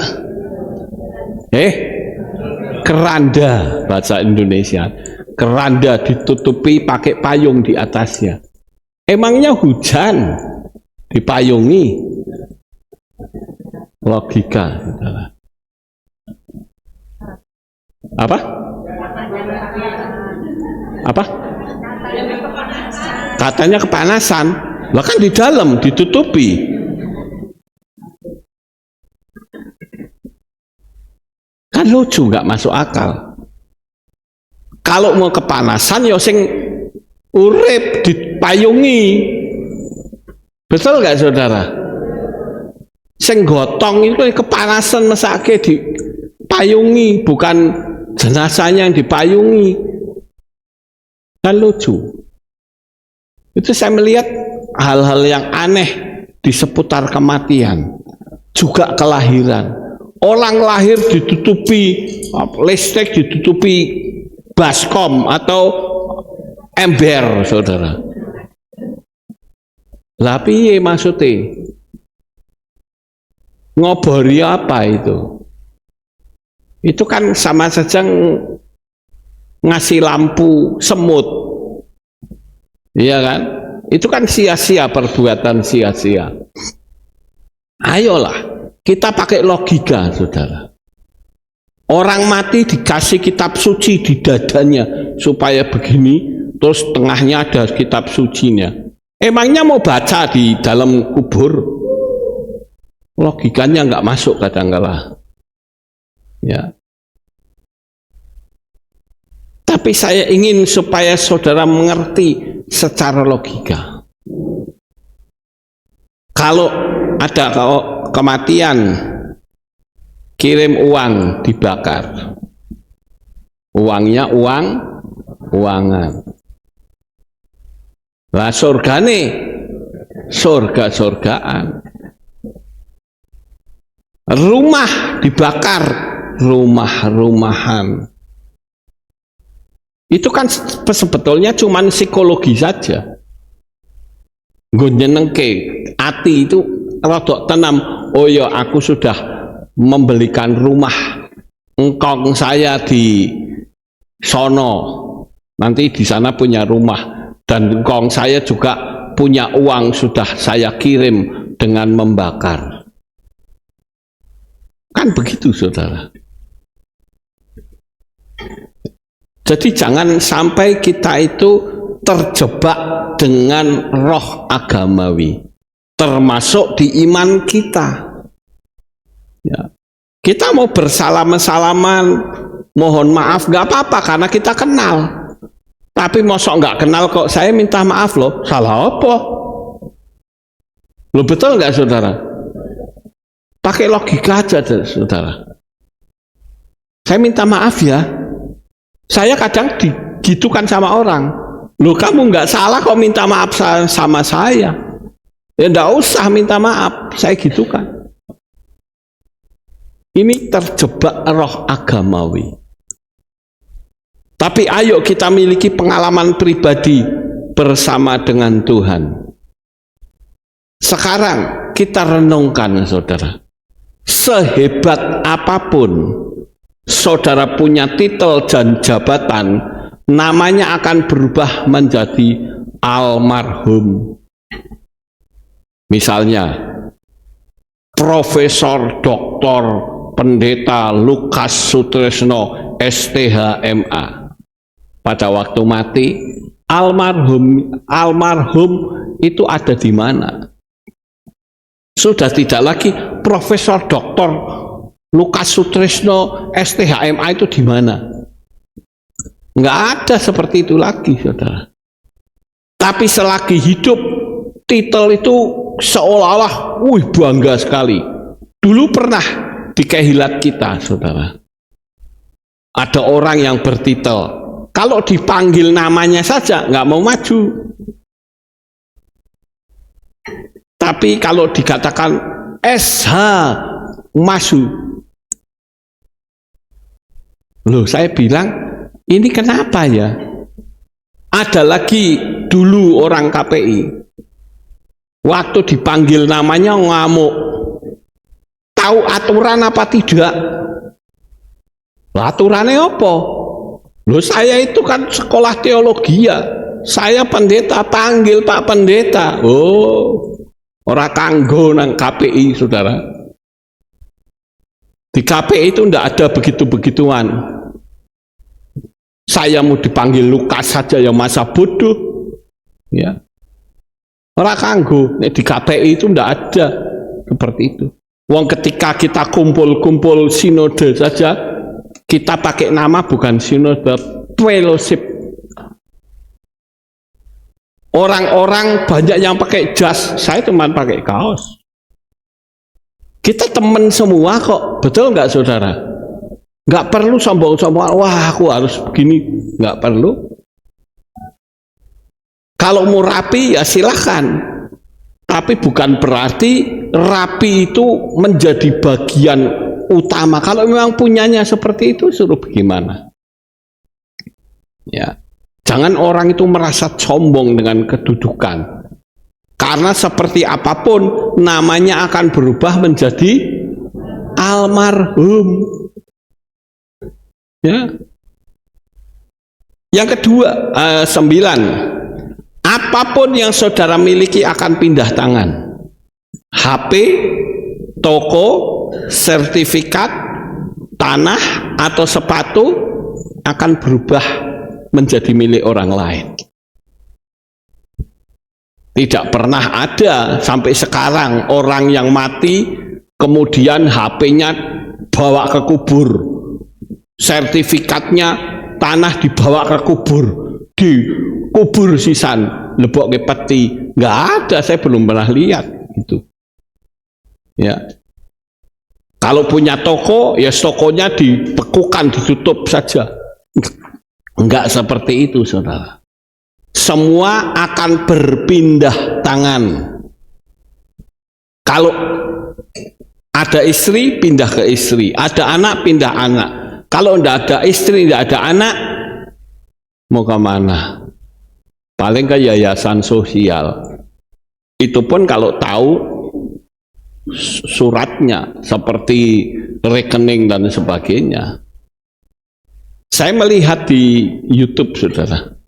Keranda bahasa Indonesia. Keranda ditutupi pakai payung di atasnya. Emangnya hujan dipayungi? Logika, saudara. Apa? Apa? Katanya kepanasan. Bahkan di dalam ditutupi. Kan lucu, nggak masuk akal. Kalau mau kepanasan, ya sing urip dipayungi. Betul nggak saudara? Sing gotong itu kepanasan mesake dipayungi, bukan jenazahnya yang dipayungi. Kan lucu. Itu saya melihat hal-hal yang aneh di seputar kematian, juga kelahiran. Orang lahir ditutupi listrik, ditutupi baskom atau ember, saudara. Lah piye maksudnya? Ngobori apa itu? Itu kan sama saja ngasih lampu semut. Iya kan? Itu kan sia-sia, perbuatan sia-sia. Ayolah, kita pakai logika, saudara. Orang mati dikasih kitab suci di dadanya supaya begini, terus tengahnya ada kitab sucinya. Emangnya mau baca di dalam kubur? Logikanya nggak masuk kadang-kala. Ya. Tapi saya ingin supaya saudara mengerti secara logika. Kalau ada kematian, kirim uang dibakar. Uangnya uangan. Lah surgane surga-surgaan. Rumah dibakar, rumah-rumahan. Itu kan sebetulnya cuman psikologi saja. Nggo nyenengke ati itu rodok tenam. Oh ya, aku sudah membelikan rumah engkong saya di sono. Nanti di sana punya rumah dan engkong saya juga punya uang sudah saya kirim dengan membakar. Kan begitu, saudara. Jadi jangan sampai kita itu terjebak dengan roh agamawi, termasuk di iman kita. Ya. Kita mau bersalaman-salaman, mohon maaf, nggak apa-apa karena kita kenal. Tapi mosok nggak kenal kok saya minta maaf loh, salah apa? Lo betul nggak, saudara? Pakai logika aja, saudara. Saya minta maaf ya. Saya kadang digitukan sama orang. Loh, kamu nggak salah kok minta maaf sama saya. Ya nggak usah minta maaf, saya gitukan. Ini terjebak roh agamawi. Tapi ayo kita miliki pengalaman pribadi bersama dengan Tuhan. Sekarang kita renungkan, saudara. Sehebat apapun saudara punya titel dan jabatan, namanya akan berubah menjadi almarhum. Misalnya Profesor Dr. Pendeta Lukas Sutresno STHMA. Pada waktu mati, almarhum itu ada di mana? Sudah tidak lagi Profesor Dr. Lukas Sutresno STHMA itu di mana? Nggak ada seperti itu lagi, saudara. Tapi selagi hidup, titel itu seolah-olah, bangga sekali. Dulu pernah di kehilat kita, saudara. Ada orang yang bertitel, kalau dipanggil namanya saja nggak mau maju. Tapi kalau dikatakan SH maju. Loh, saya bilang, ini kenapa ya? Ada lagi dulu orang KPI, waktu dipanggil namanya ngamuk. Tahu aturan apa tidak? Aturannya apa? Loh, saya itu kan sekolah teologi ya. Saya pendeta, panggil Pak Pendeta. Oh, orang kanggo nang KPI, saudara. Di KPI itu ndak ada begitu-begituan. Saya mau dipanggil Lukas saja yang masa bodoh, ya. Orang kanggo di KPI itu ndak ada seperti itu. Wong ketika kita kumpul-kumpul sinode saja, kita pakai nama bukan sinode, fellowship. Orang-orang banyak yang pakai jas, saya cuma pakai kaos. Kita temen semua kok, betul nggak, saudara? Nggak perlu sombong-sombong, wah aku harus begini, nggak perlu. Kalau mau rapi ya silahkan, tapi bukan berarti rapi itu menjadi bagian utama. Kalau memang punyanya seperti itu, suruh bagaimana? Ya, jangan orang itu merasa sombong dengan kedudukan, karena seperti apapun namanya akan berubah menjadi almarhum. Ya. Yang kedua, 9. Apapun yang saudara miliki akan pindah tangan. HP, toko, sertifikat, tanah atau sepatu akan berubah menjadi milik orang lain. Tidak pernah ada sampai sekarang orang yang mati kemudian HP-nya bawa ke kubur, sertifikatnya tanah dibawa ke kubur, dikubur sisan, lebok ke peti. Nggak ada, saya belum pernah lihat gitu. Ya, Kalau punya toko, ya tokonya dibekukan, ditutup saja. Enggak seperti itu, saudara. Semua akan berpindah tangan. Kalau ada istri, pindah ke istri. Ada anak, pindah anak. Kalau tidak ada istri, tidak ada anak, mau kemana? Paling ke yayasan sosial. Itu pun kalau tahu suratnya, seperti rekening dan sebagainya. Saya melihat di YouTube, saudara,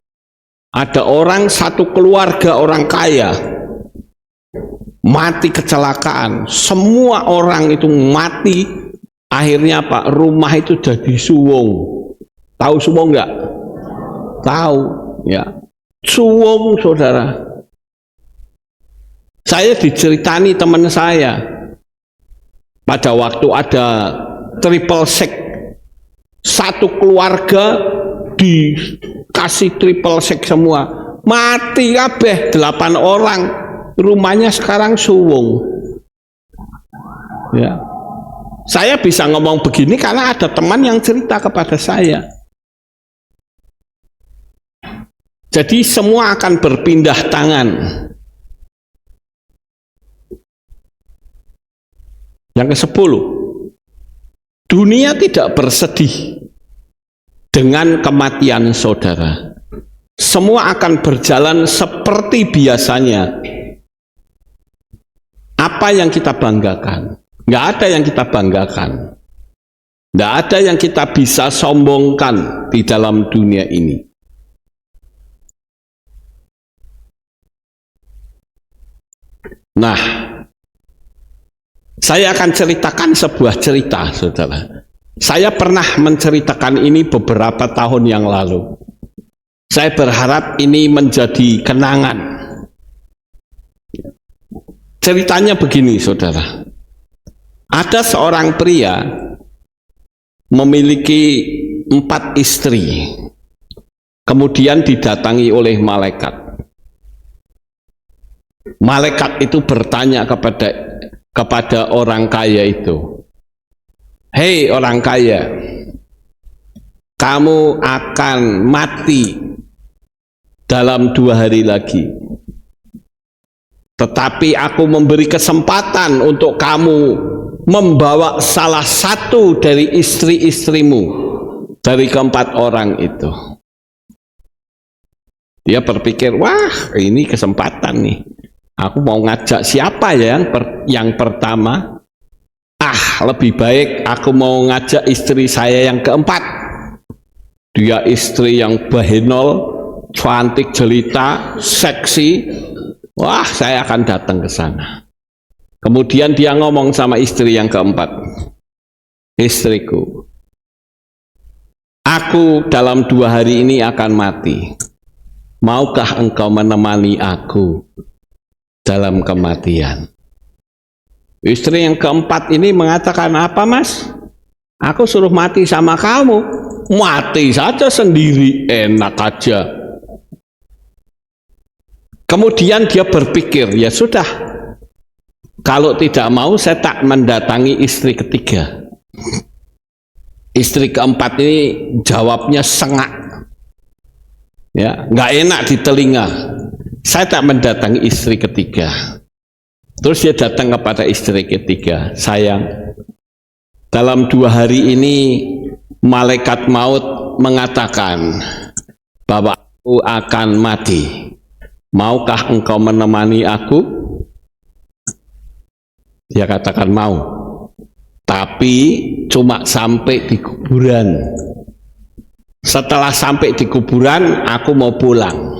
ada orang satu keluarga orang kaya mati kecelakaan, semua orang itu mati. Akhirnya Pak, rumah itu jadi suwung. Tahu suwung enggak? Tahu, ya. Suwung, saudara. Saya diceritani teman saya, pada waktu ada triple sex, satu keluarga dikasih triple sex semua, mati kabeh 8 orang, rumahnya sekarang suwung. Ya. Saya bisa ngomong begini karena ada teman yang cerita kepada saya. Jadi semua akan berpindah tangan. Yang ke-10, dunia tidak bersedih dengan kematian saudara. Semua akan berjalan seperti biasanya. Apa yang kita banggakan? Nggak ada yang kita banggakan. Nggak ada yang kita bisa sombongkan di dalam dunia ini. Nah, saya akan ceritakan sebuah cerita, saudara. Saya pernah menceritakan ini beberapa tahun yang lalu. Saya berharap ini menjadi kenangan. Ceritanya begini, saudara. Ada seorang pria memiliki 4 istri, kemudian didatangi oleh malaikat. Malaikat itu bertanya kepada orang kaya itu, "Hei orang kaya, kamu akan mati dalam 2 hari lagi. Tetapi aku memberi kesempatan untuk kamu membawa salah satu dari istri-istrimu dari ke-4 orang itu." Dia berpikir, wah ini kesempatan nih. Aku mau ngajak siapa ya yang pertama? Lebih baik aku mau ngajak istri saya yang ke-4. Dia istri yang bahenol, cantik jelita, seksi. Wah, saya akan datang ke sana. Kemudian dia ngomong sama istri yang ke-4, "Istriku, aku dalam 2 hari ini akan mati. Maukah engkau menemani aku dalam kematian?" Istri yang ke-4 ini mengatakan, "Apa mas? Aku suruh mati sama kamu. Mati saja sendiri, enak aja." Kemudian dia berpikir, ya sudah, kalau tidak mau saya tak mendatangi istri ketiga. Istri ke-4 ini jawabnya sengak, ya, nggak enak di telinga. Saya tak mendatangi istri ketiga. Terus dia datang kepada istri ketiga, "Sayang, dalam 2 hari ini malaikat maut mengatakan bahwa aku akan mati. Maukah engkau menemani aku?" Dia katakan mau, tapi cuma sampai di kuburan. Setelah sampai di kuburan, aku mau pulang.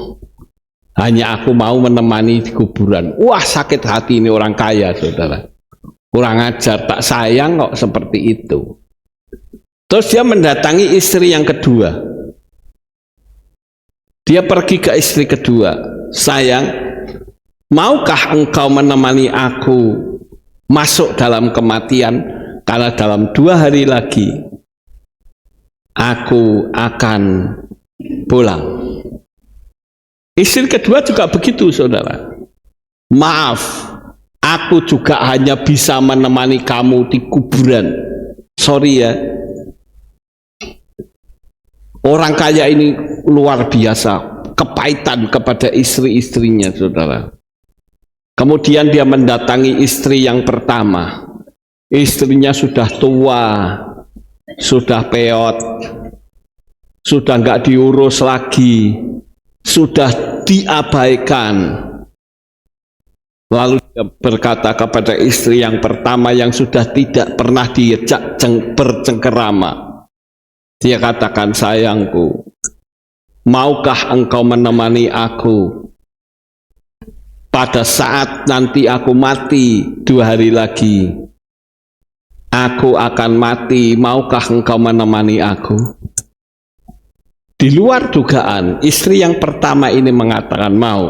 Hanya aku mau menemani di kuburan. Wah, sakit hati ini orang kaya, saudara. Kurang ajar, tak sayang kok seperti itu. Terus dia mendatangi istri yang kedua. Dia pergi ke istri kedua. "Sayang, maukah engkau menemani aku masuk dalam kematian? Karena dalam 2 hari lagi aku akan pulang." Istri kedua juga begitu, saudara. "Maaf, aku juga hanya bisa menemani kamu di kuburan. Sorry ya, orang kaya ini luar biasa kepahitan kepada istri-istrinya, saudara. Kemudian dia mendatangi istri yang pertama. Istrinya sudah tua, sudah peot, sudah nggak diurus lagi, sudah diabaikan. Lalu dia berkata kepada istri yang pertama yang sudah tidak pernah diajak bercengkerama. Dia katakan, sayangku, maukah engkau menemani aku pada saat nanti aku mati 2 hari lagi? Aku akan mati, maukah engkau menemani aku? Di luar dugaan, istri yang pertama ini mengatakan mau.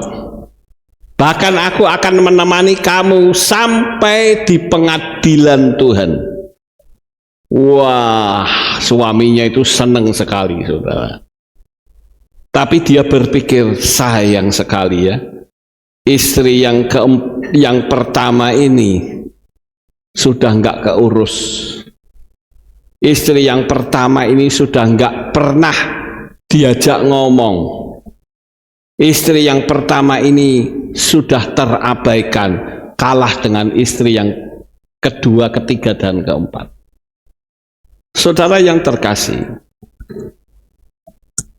Bahkan aku akan menemani kamu sampai di pengadilan Tuhan. Wah, suaminya itu senang sekali, saudara. Tapi dia berpikir, sayang sekali ya, istri yang pertama ini sudah nggak keurus. Istri yang pertama ini sudah nggak pernah diajak ngomong. Istri yang pertama ini sudah terabaikan, kalah dengan istri yang kedua, ketiga, dan keempat. Saudara yang terkasih,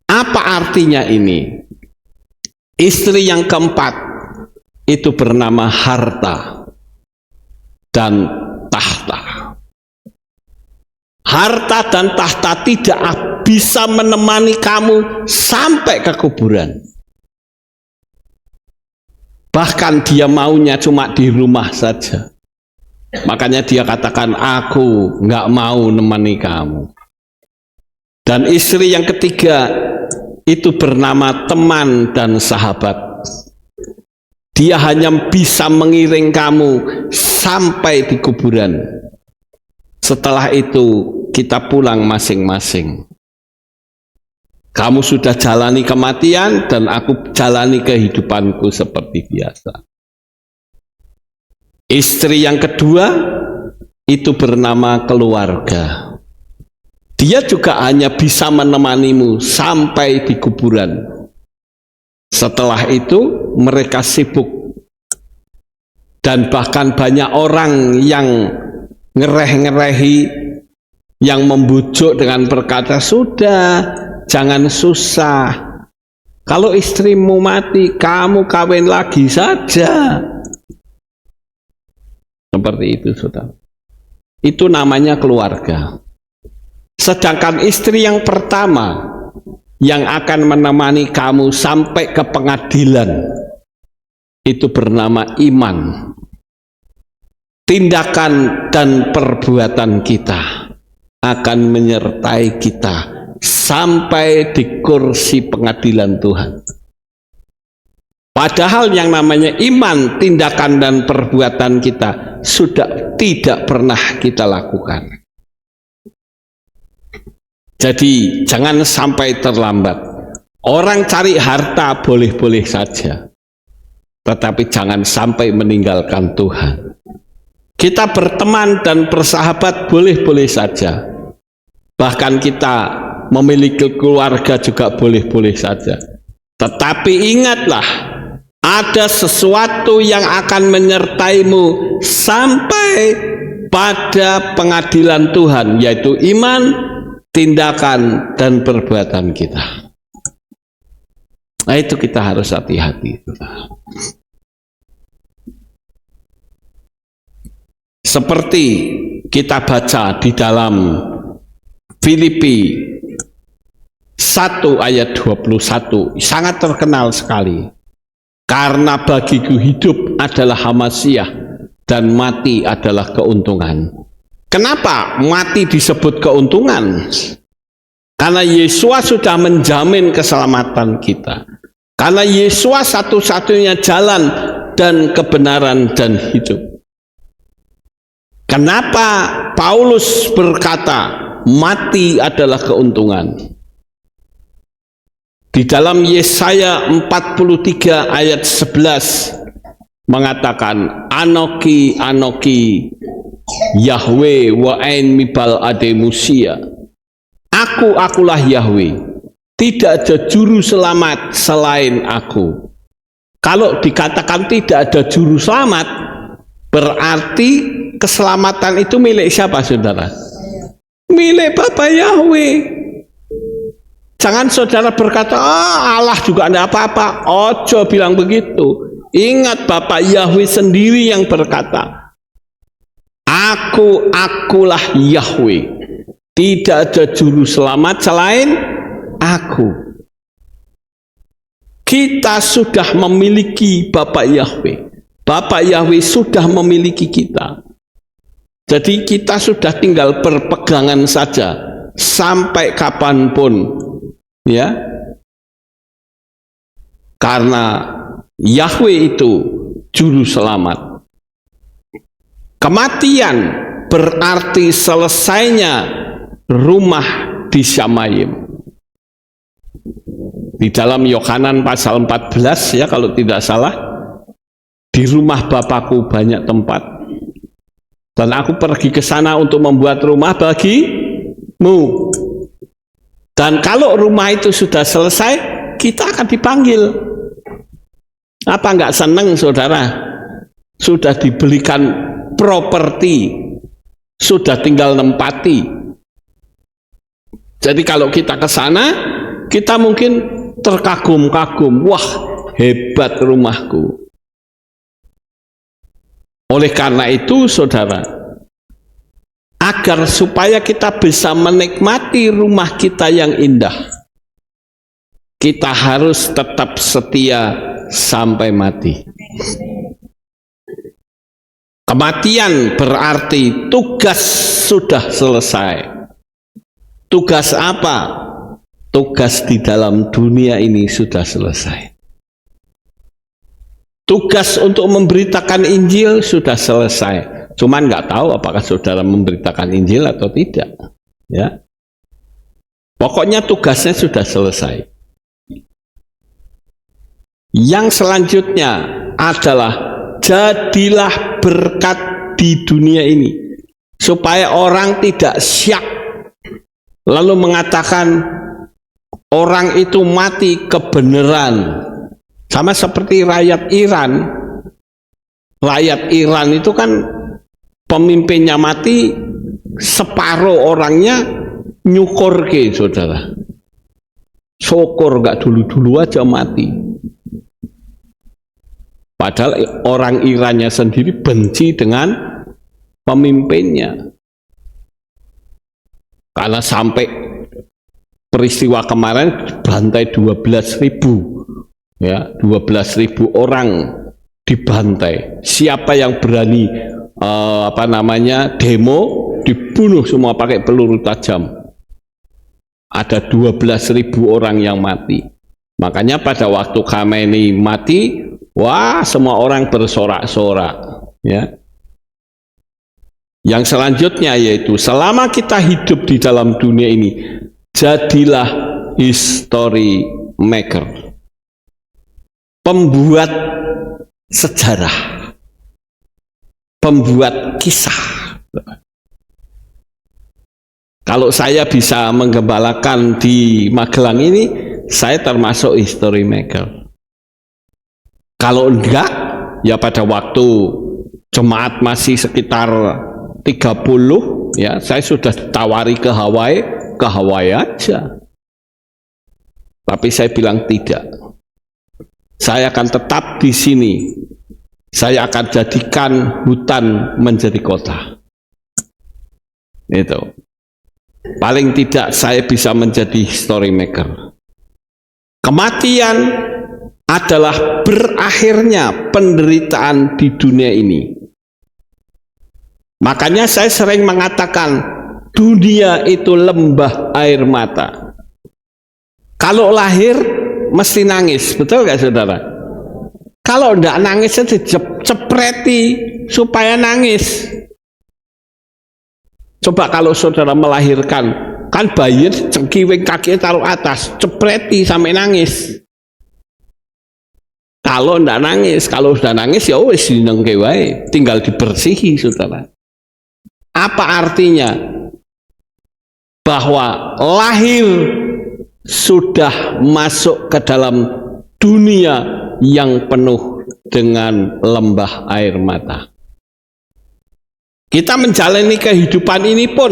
apa artinya ini? Istri yang keempat itu bernama harta dan tahta. Harta dan tahta tidak bisa menemani kamu sampai ke kuburan. Bahkan dia maunya cuma di rumah saja. Makanya dia katakan, aku nggak mau nemani kamu. Dan istri yang ketiga itu bernama teman dan sahabat. Dia hanya bisa mengiring kamu sampai di kuburan. Setelah itu kita pulang masing-masing. Kamu sudah jalani kematian dan aku jalani kehidupanku seperti biasa. Istri yang kedua itu bernama keluarga. Dia juga hanya bisa menemanimu sampai di kuburan. Setelah itu mereka sibuk. Dan bahkan banyak orang yang ngereh-ngerehi, yang membujuk dengan berkata, sudah, jangan susah. Kalau istrimu mati, kamu kawin lagi saja. Seperti itu, saudara. Itu namanya keluarga. Sedangkan istri yang pertama yang akan menemani kamu sampai ke pengadilan itu bernama iman. Tindakan dan perbuatan kita akan menyertai kita sampai di kursi pengadilan Tuhan. Padahal yang namanya iman, tindakan dan perbuatan kita sudah tidak pernah kita lakukan. Jadi jangan sampai terlambat. Orang cari harta boleh-boleh saja, tetapi jangan sampai meninggalkan Tuhan. Kita berteman dan bersahabat boleh-boleh saja. Bahkan kita memiliki keluarga juga boleh-boleh saja. Tetapi ingatlah, ada sesuatu yang akan menyertaimu sampai pada pengadilan Tuhan, yaitu iman, tindakan, dan perbuatan kita. Nah, itu kita harus hati-hati. Seperti kita baca di dalam Filipi 1 ayat 21, sangat terkenal sekali. Karena bagiku hidup adalah hamasyah dan mati adalah keuntungan. Kenapa mati disebut keuntungan? Karena Yesus sudah menjamin keselamatan kita. Karena Yesus satu-satunya jalan dan kebenaran dan hidup. Kenapa Paulus berkata mati adalah keuntungan? Di dalam Yesaya 43 ayat 11, mengatakan Anoki Anoki Yahweh wa ain mibal ade musia. Akulah Yahweh, tidak ada juru selamat selain aku. Kalau dikatakan tidak ada juru selamat, berarti keselamatan itu milik siapa, saudara? Milik Bapak Yahweh. Jangan saudara berkata, Allah juga tidak apa-apa. Ojo bilang begitu. Ingat, Bapak Yahweh sendiri yang berkata, akulah Yahweh, tidak ada juru selamat selain aku. Kita sudah memiliki Bapak Yahweh. Bapak Yahweh sudah memiliki kita. Jadi kita sudah tinggal berpegangan saja sampai kapanpun, ya. Karena Yahweh itu juru selamat. Kematian berarti selesainya rumah di Syamayim. Di dalam Yohanan pasal 14, ya, kalau tidak salah, di rumah Bapakku banyak tempat, dan aku pergi ke sana untuk membuat rumah bagimu. Dan kalau rumah itu sudah selesai, kita akan dipanggil. Apa enggak senang, saudara? Sudah dibelikan properti, sudah tinggal nempati. Jadi kalau kita ke sana, kita mungkin terkagum-kagum, wah, hebat rumahku. Oleh karena itu, saudara, agar supaya kita bisa menikmati rumah kita yang indah, kita harus tetap setia sampai mati. Kematian berarti tugas sudah selesai. Tugas apa? Tugas di dalam dunia ini sudah selesai. Tugas untuk memberitakan Injil sudah selesai. Cuman nggak tahu apakah saudara memberitakan Injil atau tidak. Ya, pokoknya tugasnya sudah selesai. Yang selanjutnya adalah jadilah berkat di dunia ini, supaya orang tidak syak lalu mengatakan orang itu mati kebenaran. Sama seperti rakyat Iran. Rakyat Iran itu kan pemimpinnya mati, separuh orangnya nyukur ke, saudara. Syukur, gak dulu-dulu aja mati. Padahal orang Irannya sendiri benci dengan pemimpinnya. Karena sampai peristiwa kemarin bantai 12.000. Ya, 12.000 orang dibantai. Siapa yang berani demo, dibunuh semua pakai peluru tajam. Ada 12.000 orang yang mati. Makanya pada waktu Khamenei mati, wah, semua orang bersorak-sorak, ya. Yang selanjutnya yaitu selama kita hidup di dalam dunia ini, jadilah history maker. Pembuat sejarah, pembuat kisah. Kalau saya bisa menggembalakan di Magelang ini, saya termasuk history maker. Kalau enggak, ya pada waktu jemaat masih sekitar 30, ya, saya sudah tawari ke Hawaii aja. Tapi saya bilang tidak. Saya akan tetap di sini. Saya akan jadikan hutan menjadi kota. Itu. Paling tidak saya bisa menjadi story maker. Kematian adalah berakhirnya penderitaan di dunia ini. Makanya saya sering mengatakan dunia itu lembah air mata. Kalau lahir mesti nangis, betul gak, saudara? Kalau enggak nangis itu cepreti supaya nangis. Coba kalau saudara melahirkan, kan bayi cengkiwing kakinya taruh atas, cepreti sampai nangis. kalau ndak nangis. Kalau sudah nangis ya wis dinengke wae, tinggal dibersihi, saudara. Apa artinya? Bahwa lahir sudah masuk ke dalam dunia yang penuh dengan lembah air mata. Kita menjalani kehidupan ini pun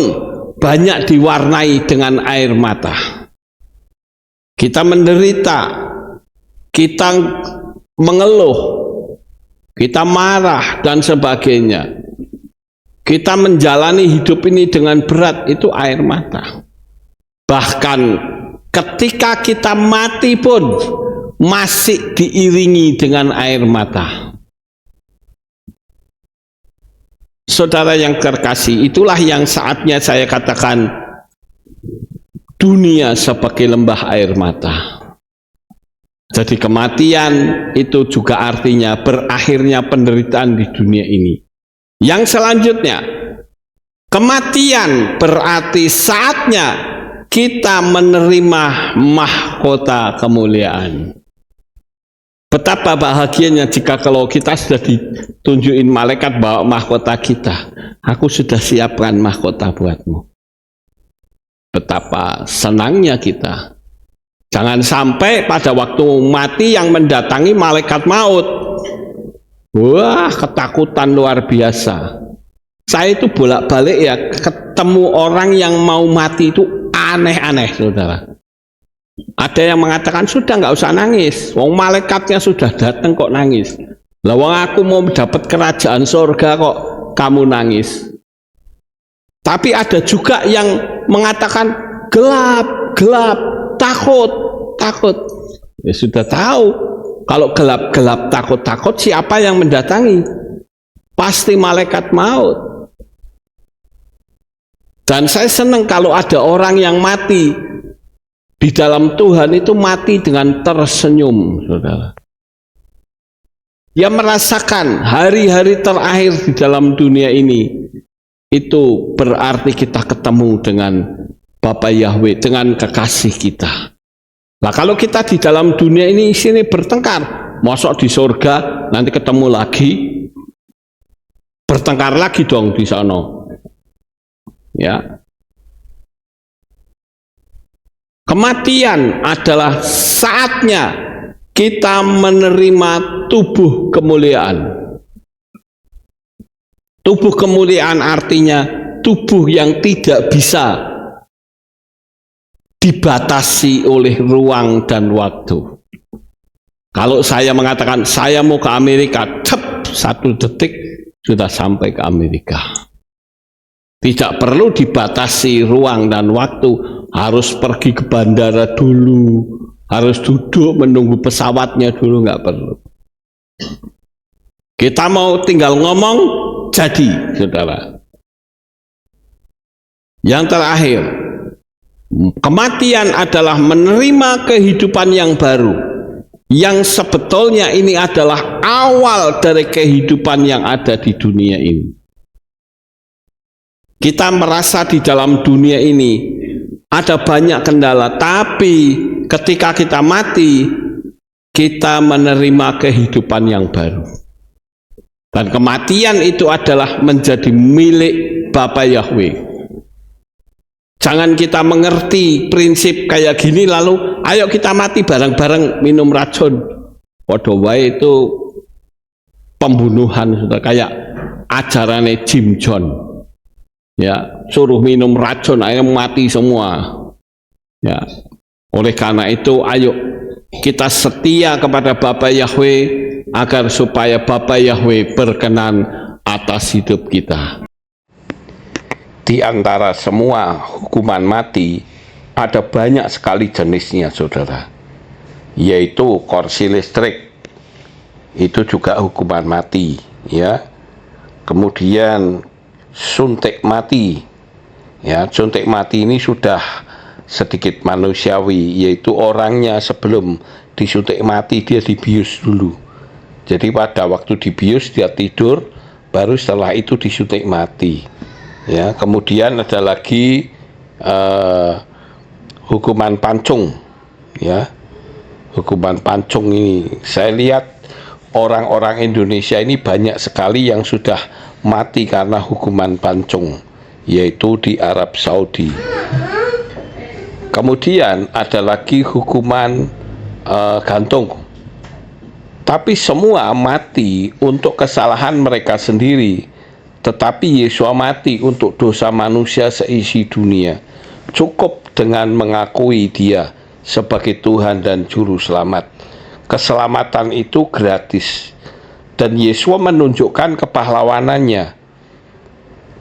banyak diwarnai dengan air mata. Kita menderita, kita mengeluh, kita marah dan sebagainya. Kita menjalani hidup ini dengan berat, itu air mata. Bahkan ketika kita mati pun masih diiringi dengan air mata. Saudara yang terkasih, itulah yang saatnya saya katakan dunia sebagai lembah air mata. Jadi kematian itu juga artinya berakhirnya penderitaan di dunia ini. Yang selanjutnya, kematian berarti saatnya kita menerima mahkota kemuliaan. Betapa bahagianya jika kalau kita sudah ditunjukin malaikat bawa mahkota kita. Aku sudah siapkan mahkota buatmu. Betapa senangnya kita. Jangan sampai pada waktu mati yang mendatangi malaikat maut. Wah, ketakutan luar biasa. Saya itu bolak-balik ya, ketemu orang yang mau mati itu aneh-aneh, saudara. Ada yang mengatakan sudah nggak usah nangis, wong malaikatnya sudah datang kok nangis. Lah wong aku mau dapat kerajaan surga kok kamu nangis. Tapi ada juga yang mengatakan gelap, gelap, takut, takut. Ya sudah tahu, kalau gelap-gelap, takut-takut siapa yang mendatangi? Pasti malaikat maut. Dan saya senang kalau ada orang yang mati di dalam Tuhan itu mati dengan tersenyum, saudara. Dia merasakan hari-hari terakhir di dalam dunia ini, itu berarti kita ketemu dengan Bapa Yahweh, dengan kekasih kita. Nah kalau kita di dalam dunia ini sini bertengkar, masuk di surga nanti ketemu lagi, bertengkar lagi dong di sana, ya. Kematian adalah saatnya kita menerima tubuh kemuliaan. Tubuh kemuliaan artinya tubuh yang tidak bisa dibatasi oleh ruang dan waktu. Kalau saya mengatakan saya mau ke Amerika, cep, 1 detik sudah sampai ke Amerika. Tidak perlu dibatasi ruang dan waktu, harus pergi ke bandara dulu, harus duduk menunggu pesawatnya dulu, nggak perlu. Kita mau tinggal ngomong, jadi, saudara. Yang terakhir, kematian adalah menerima kehidupan yang baru, yang sebetulnya ini adalah awal dari kehidupan yang ada di dunia ini. Kita merasa di dalam dunia ini ada banyak kendala, tapi ketika kita mati, kita menerima kehidupan yang baru. Dan kematian itu adalah menjadi milik Bapa Yahweh. Jangan kita mengerti prinsip kayak gini lalu ayo kita mati bareng-bareng minum racun. Waduh, wae itu pembunuhan, sudah kayak ajarannya Jim Jones. Ya, suruh minum racun ayo mati semua. Ya. Oleh karena itu ayo kita setia kepada Bapa Yahweh agar supaya Bapa Yahweh berkenan atas hidup kita. Di antara semua hukuman mati ada banyak sekali jenisnya, saudara. Yaitu kursi listrik, itu juga hukuman mati, ya. Kemudian suntik mati, ya. Suntik mati ini sudah sedikit manusiawi, yaitu orangnya sebelum disuntik mati dia dibius dulu. Jadi pada waktu dibius dia tidur, baru setelah itu disuntik mati. Ya, kemudian ada lagi hukuman pancung, ya. Hukuman pancung ini saya lihat orang-orang Indonesia ini banyak sekali yang sudah mati karena hukuman pancung, yaitu di Arab Saudi. Kemudian ada lagi hukuman gantung. Tapi semua mati untuk kesalahan mereka sendiri. Tetapi Yesus mati untuk dosa manusia seisi dunia. Cukup dengan mengakui Dia sebagai Tuhan dan Juru Selamat. Keselamatan itu gratis. Dan Yesus menunjukkan kepahlawanannya.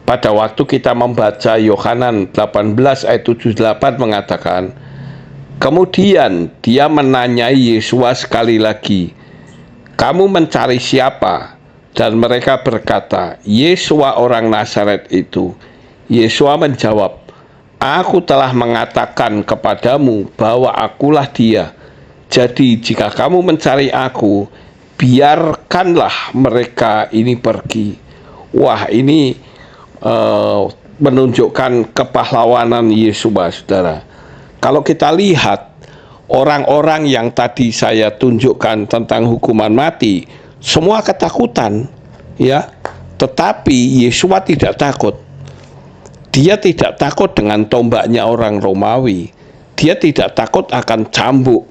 Pada waktu kita membaca Yohanan 18 ayat 78 mengatakan, kemudian Dia menanyai Yesus sekali lagi, kamu mencari siapa? Dan mereka berkata, Yesus orang Nazaret itu. Yesus menjawab, aku telah mengatakan kepadamu bahwa akulah Dia. Jadi jika kamu mencari aku, biarkanlah mereka ini pergi. Wah, ini menunjukkan kepahlawanan Yesus, saudara. Kalau kita lihat orang-orang yang tadi saya tunjukkan tentang hukuman mati, semua ketakutan, ya. Tetapi Yesus tidak takut. Dia tidak takut dengan tombaknya orang Romawi. Dia tidak takut akan cambuk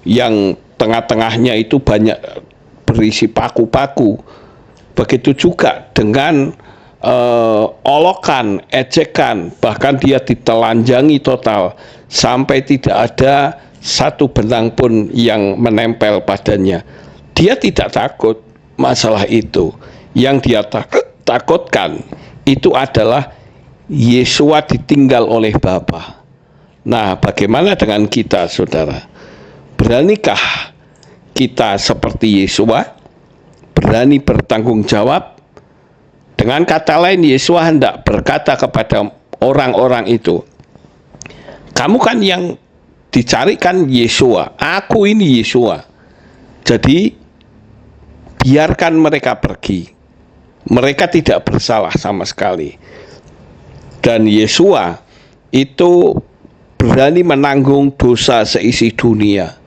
yang tengah-tengahnya itu banyak berisi paku-paku. Begitu juga dengan olokan, ejekan, bahkan dia ditelanjangi total sampai tidak ada satu benang pun yang menempel padanya. Dia tidak takut masalah itu. Yang dia takutkan itu adalah Yesus ditinggal oleh Bapa. Nah, bagaimana dengan kita, saudara? Beranikah kita seperti Yesus? Berani bertanggung jawab? Dengan kata lain, Yesus hendak berkata kepada orang-orang itu, kamu kan yang dicarikan Yesus, aku ini Yesus. Jadi biarkan mereka pergi. Mereka tidak bersalah sama sekali. Dan Yesus itu berani menanggung dosa seisi dunia.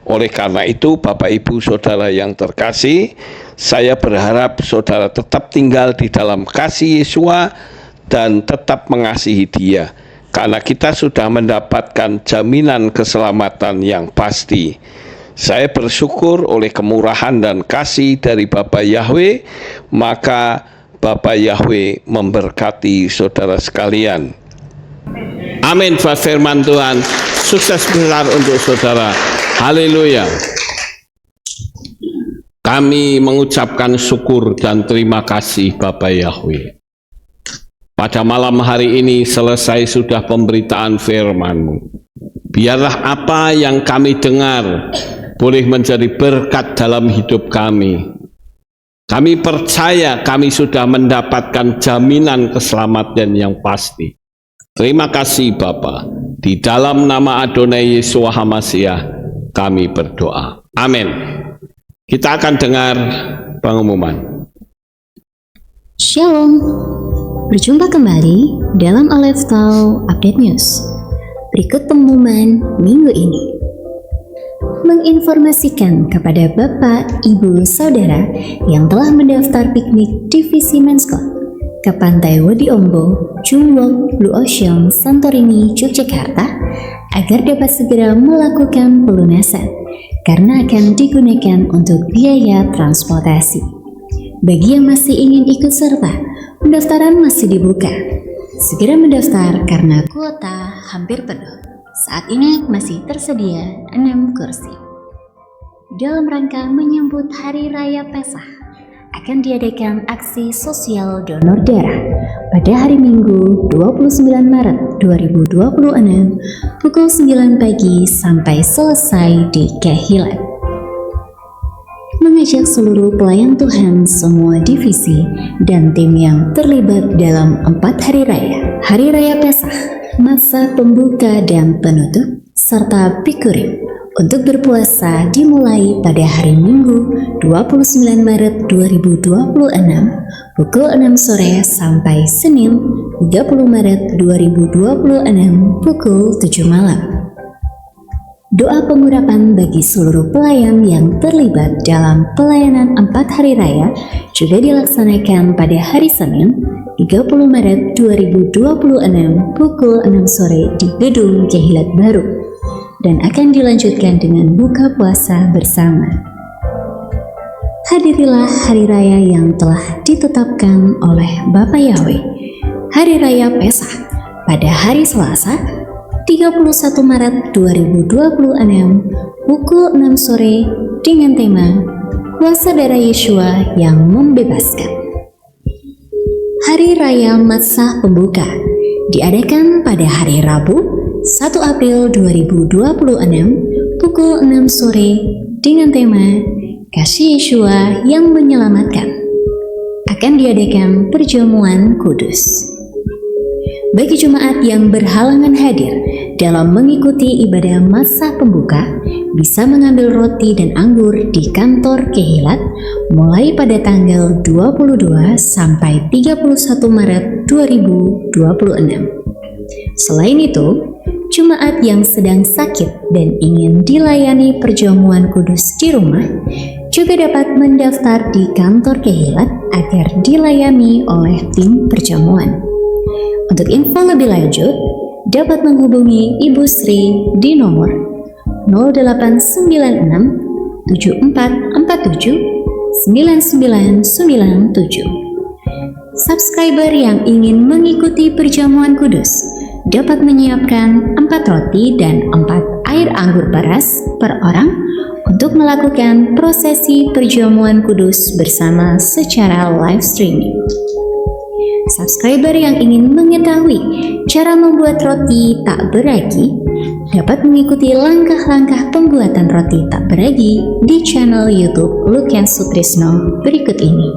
Oleh karena itu, Bapak Ibu Saudara yang terkasih, saya berharap saudara tetap tinggal di dalam kasih Yesus dan tetap mengasihi Dia, karena kita sudah mendapatkan jaminan keselamatan yang pasti. Saya bersyukur oleh kemurahan dan kasih dari Bapa Yahweh, maka Bapa Yahweh memberkati saudara sekalian. Amin. Firman Tuhan, sukses besar untuk saudara. Haleluya. Kami mengucapkan syukur dan terima kasih Bapa Yahweh. Pada malam hari ini selesai sudah pemberitaan firman-Mu. Biarlah apa yang kami dengar boleh menjadi berkat dalam hidup kami. Kami percaya kami sudah mendapatkan jaminan keselamatan yang pasti. Terima kasih Bapa. Di dalam nama Adonai Yeshua HaMashiach kami berdoa. Amin. Kita akan dengar pengumuman. Shalom. Berjumpa kembali dalam Aleph Tau Update News. Berikut pengumuman minggu ini. Menginformasikan kepada Bapak, Ibu, Saudara yang telah mendaftar piknik Divisi Menskot ke Pantai Wadi Ombo, Jumwok, Blue Ocean, Santorini, Yogyakarta agar dapat segera melakukan pelunasan karena akan digunakan untuk biaya transportasi. Bagi yang masih ingin ikut serta, pendaftaran masih dibuka. Segera mendaftar karena kuota hampir penuh. Saat ini masih tersedia 6 kursi. Dalam rangka menyambut Hari Raya Pesach, akan diadakan aksi sosial donor darah pada hari Minggu 29 Maret 2026 pukul 9 pagi sampai selesai di Kehilat. Mengajak seluruh pelayan Tuhan semua divisi dan tim yang terlibat dalam 4 hari raya, Hari Raya Pesach, masa pembuka dan penutup, serta Bikurim untuk berpuasa dimulai pada hari Minggu 29 Maret 2026 pukul 6 sore sampai Senin 30 Maret 2026 pukul 7 malam. Doa pengurapan bagi seluruh pelayan yang terlibat dalam pelayanan 4 hari raya juga dilaksanakan pada hari Senin, 30 Maret 2026 pukul 6 sore di Gedung Kehilat Baru dan akan dilanjutkan dengan buka puasa bersama. Hadirilah hari raya yang telah ditetapkan oleh Bapa Yahweh, Hari Raya Pesah, pada hari Selasa, 31 Maret 2026 pukul 6 sore dengan tema Kuasa Darah Yeshua yang Membebaskan. Hari Raya Matsah Pembuka diadakan pada hari Rabu, 1 April 2026 pukul 6 sore dengan tema Kasih Yeshua yang Menyelamatkan. Akan diadakan perjamuan kudus. Bagi jemaat yang berhalangan hadir dalam mengikuti ibadah masa pembuka, bisa mengambil roti dan anggur di kantor Kehilat mulai pada tanggal 22 sampai 31 Maret 2026. Selain itu, jemaat yang sedang sakit dan ingin dilayani perjamuan kudus di rumah juga dapat mendaftar di kantor Kehilat agar dilayani oleh tim perjamuan. Untuk info lebih lanjut, dapat menghubungi Ibu Sri di nomor 0896 7447 9997. Subscriber yang ingin mengikuti perjamuan kudus dapat menyiapkan 4 roti dan 4 air anggur beras per orang untuk melakukan prosesi perjamuan kudus bersama secara live streaming. Subscriber yang ingin mengetahui cara membuat roti tak beragi dapat mengikuti langkah-langkah pembuatan roti tak beragi di channel YouTube Lukian Sutrisno berikut ini.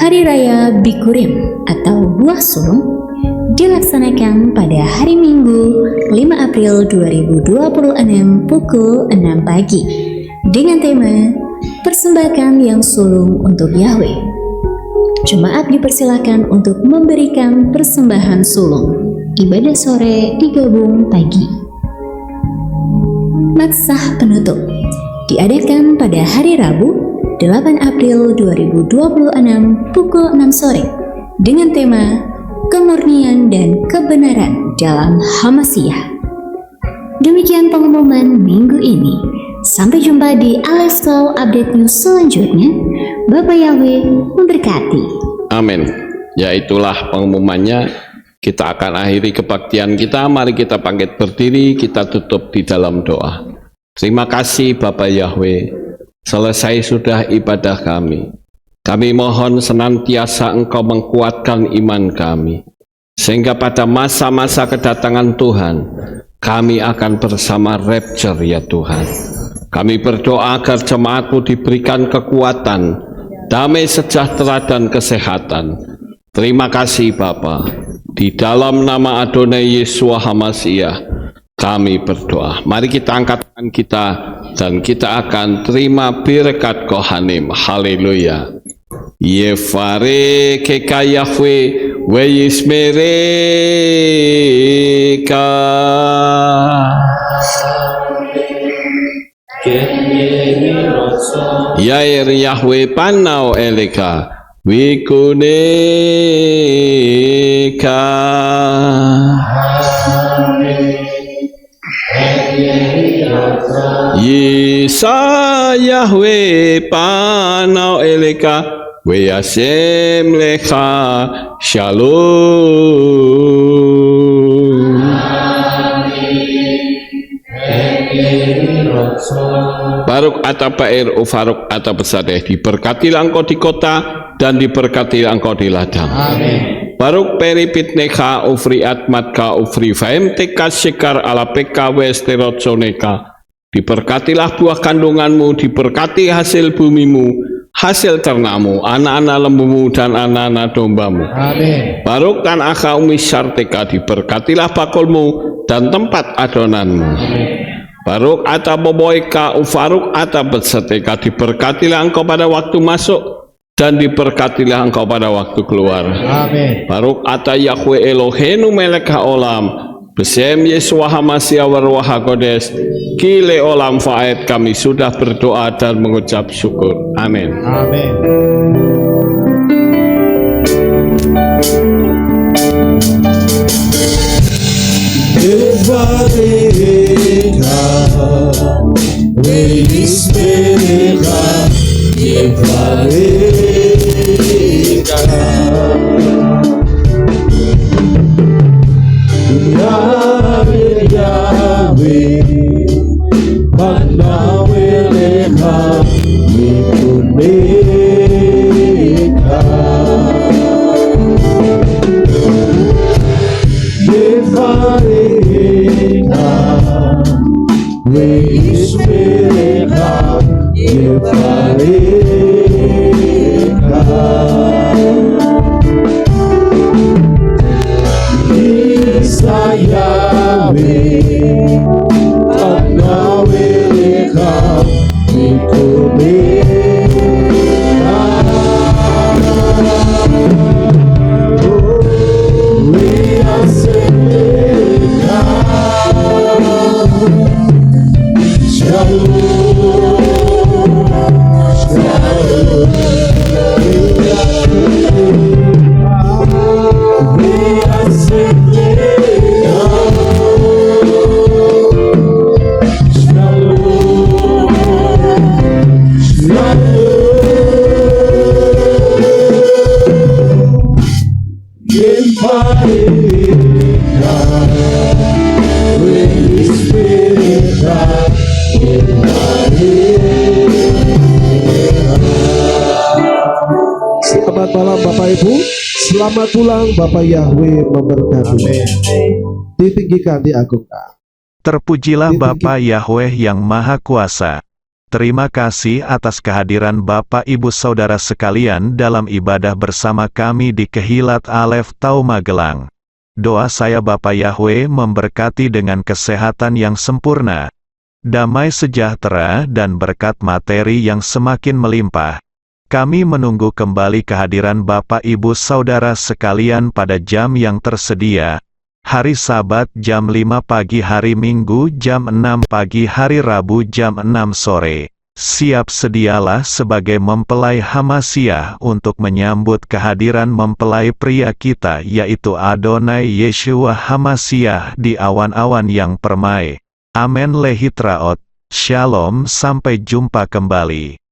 Hari Raya Bikurim atau Buah Sulung dilaksanakan pada hari Minggu 5 April 2026 pukul 6 pagi dengan tema Persembahan yang Sulung untuk Yahweh. Jemaat dipersilakan untuk memberikan persembahan sulung. Ibadah sore digabung pagi. Matsah Penutup diadakan pada hari Rabu, 8 April 2026 pukul 6 sore dengan tema Kemurnian dan Kebenaran dalam Hamasiah. Demikian pengumuman minggu ini. Sampai jumpa di Alextal Update News selanjutnya. Bapak Yahweh memberkati. Amin. Ya, itulah pengumumannya. Kita akan akhiri kebaktian kita. Mari kita bangkit berdiri, kita tutup di dalam doa. Terima kasih Bapak Yahweh. Selesai sudah ibadah kami. Kami mohon senantiasa Engkau menguatkan iman kami. Sehingga pada masa-masa kedatangan Tuhan, kami akan bersama rapture ya Tuhan. Kami berdoa agar jemaatmu diberikan kekuatan, damai sejahtera dan kesehatan. Terima kasih Bapa. Di dalam nama Adonai Yeshua HaMashiach kami berdoa. Mari kita angkat tangan kita dan kita akan terima berkat Kohanim. Haleluya. Yefare keka Yahweh we yismereka. Yair Yahweh panau eleka wikuneka. Yisa Yahweh panau eleka we yasem lecha shalom. Baruk atau Pair Ufaruk atau Pesadeh, diberkatilah engkau di kota dan diberkatilah engkau di ladang. Amin. Baruk peripit neka ufri atmatka ufri faem teka sekar ala peka westerot soneka. Diberkatilah buah kandunganmu, diberkati hasil bumimu, hasil ternakmu, anak-anak lembumu dan anak-anak dombamu. Amin. Baruk tan aka umis sarteka, diberkatilah bakulmu dan tempat adonanmu. Amin. Baruk ata boboika ufaruk ata berseteka, diberkatilah engkau pada waktu masuk dan diberkatilah engkau pada waktu keluar. Amin. Baruk ata Yahweh Elohenu melek haolam Besem Yesua Hamasia Warwah Kodes, Kile Olam Faed, kami sudah berdoa dan mengucap syukur. Amin. Amin. Selamat malam Bapak Ibu, selamat pulang. Bapak Yahweh memberkati. Ditinggikan, diagungkan. Terpujilah Bapa Yahweh yang Maha Kuasa. Terima kasih atas kehadiran Bapak Ibu Saudara sekalian dalam ibadah bersama kami di Kehilat Alef Tau Magelang. Doa saya Bapa Yahweh memberkati dengan kesehatan yang sempurna, damai sejahtera dan berkat materi yang semakin melimpah. Kami menunggu kembali kehadiran Bapak Ibu Saudara sekalian pada jam yang tersedia. Hari Sabat jam 5 pagi, hari Minggu jam 6 pagi, hari Rabu jam 6 sore. Siap sedialah sebagai mempelai Hamasiah untuk menyambut kehadiran mempelai pria kita, yaitu Adonai Yeshua Hamasiah di awan-awan yang permai. Amen lehitraot. Shalom, sampai jumpa kembali.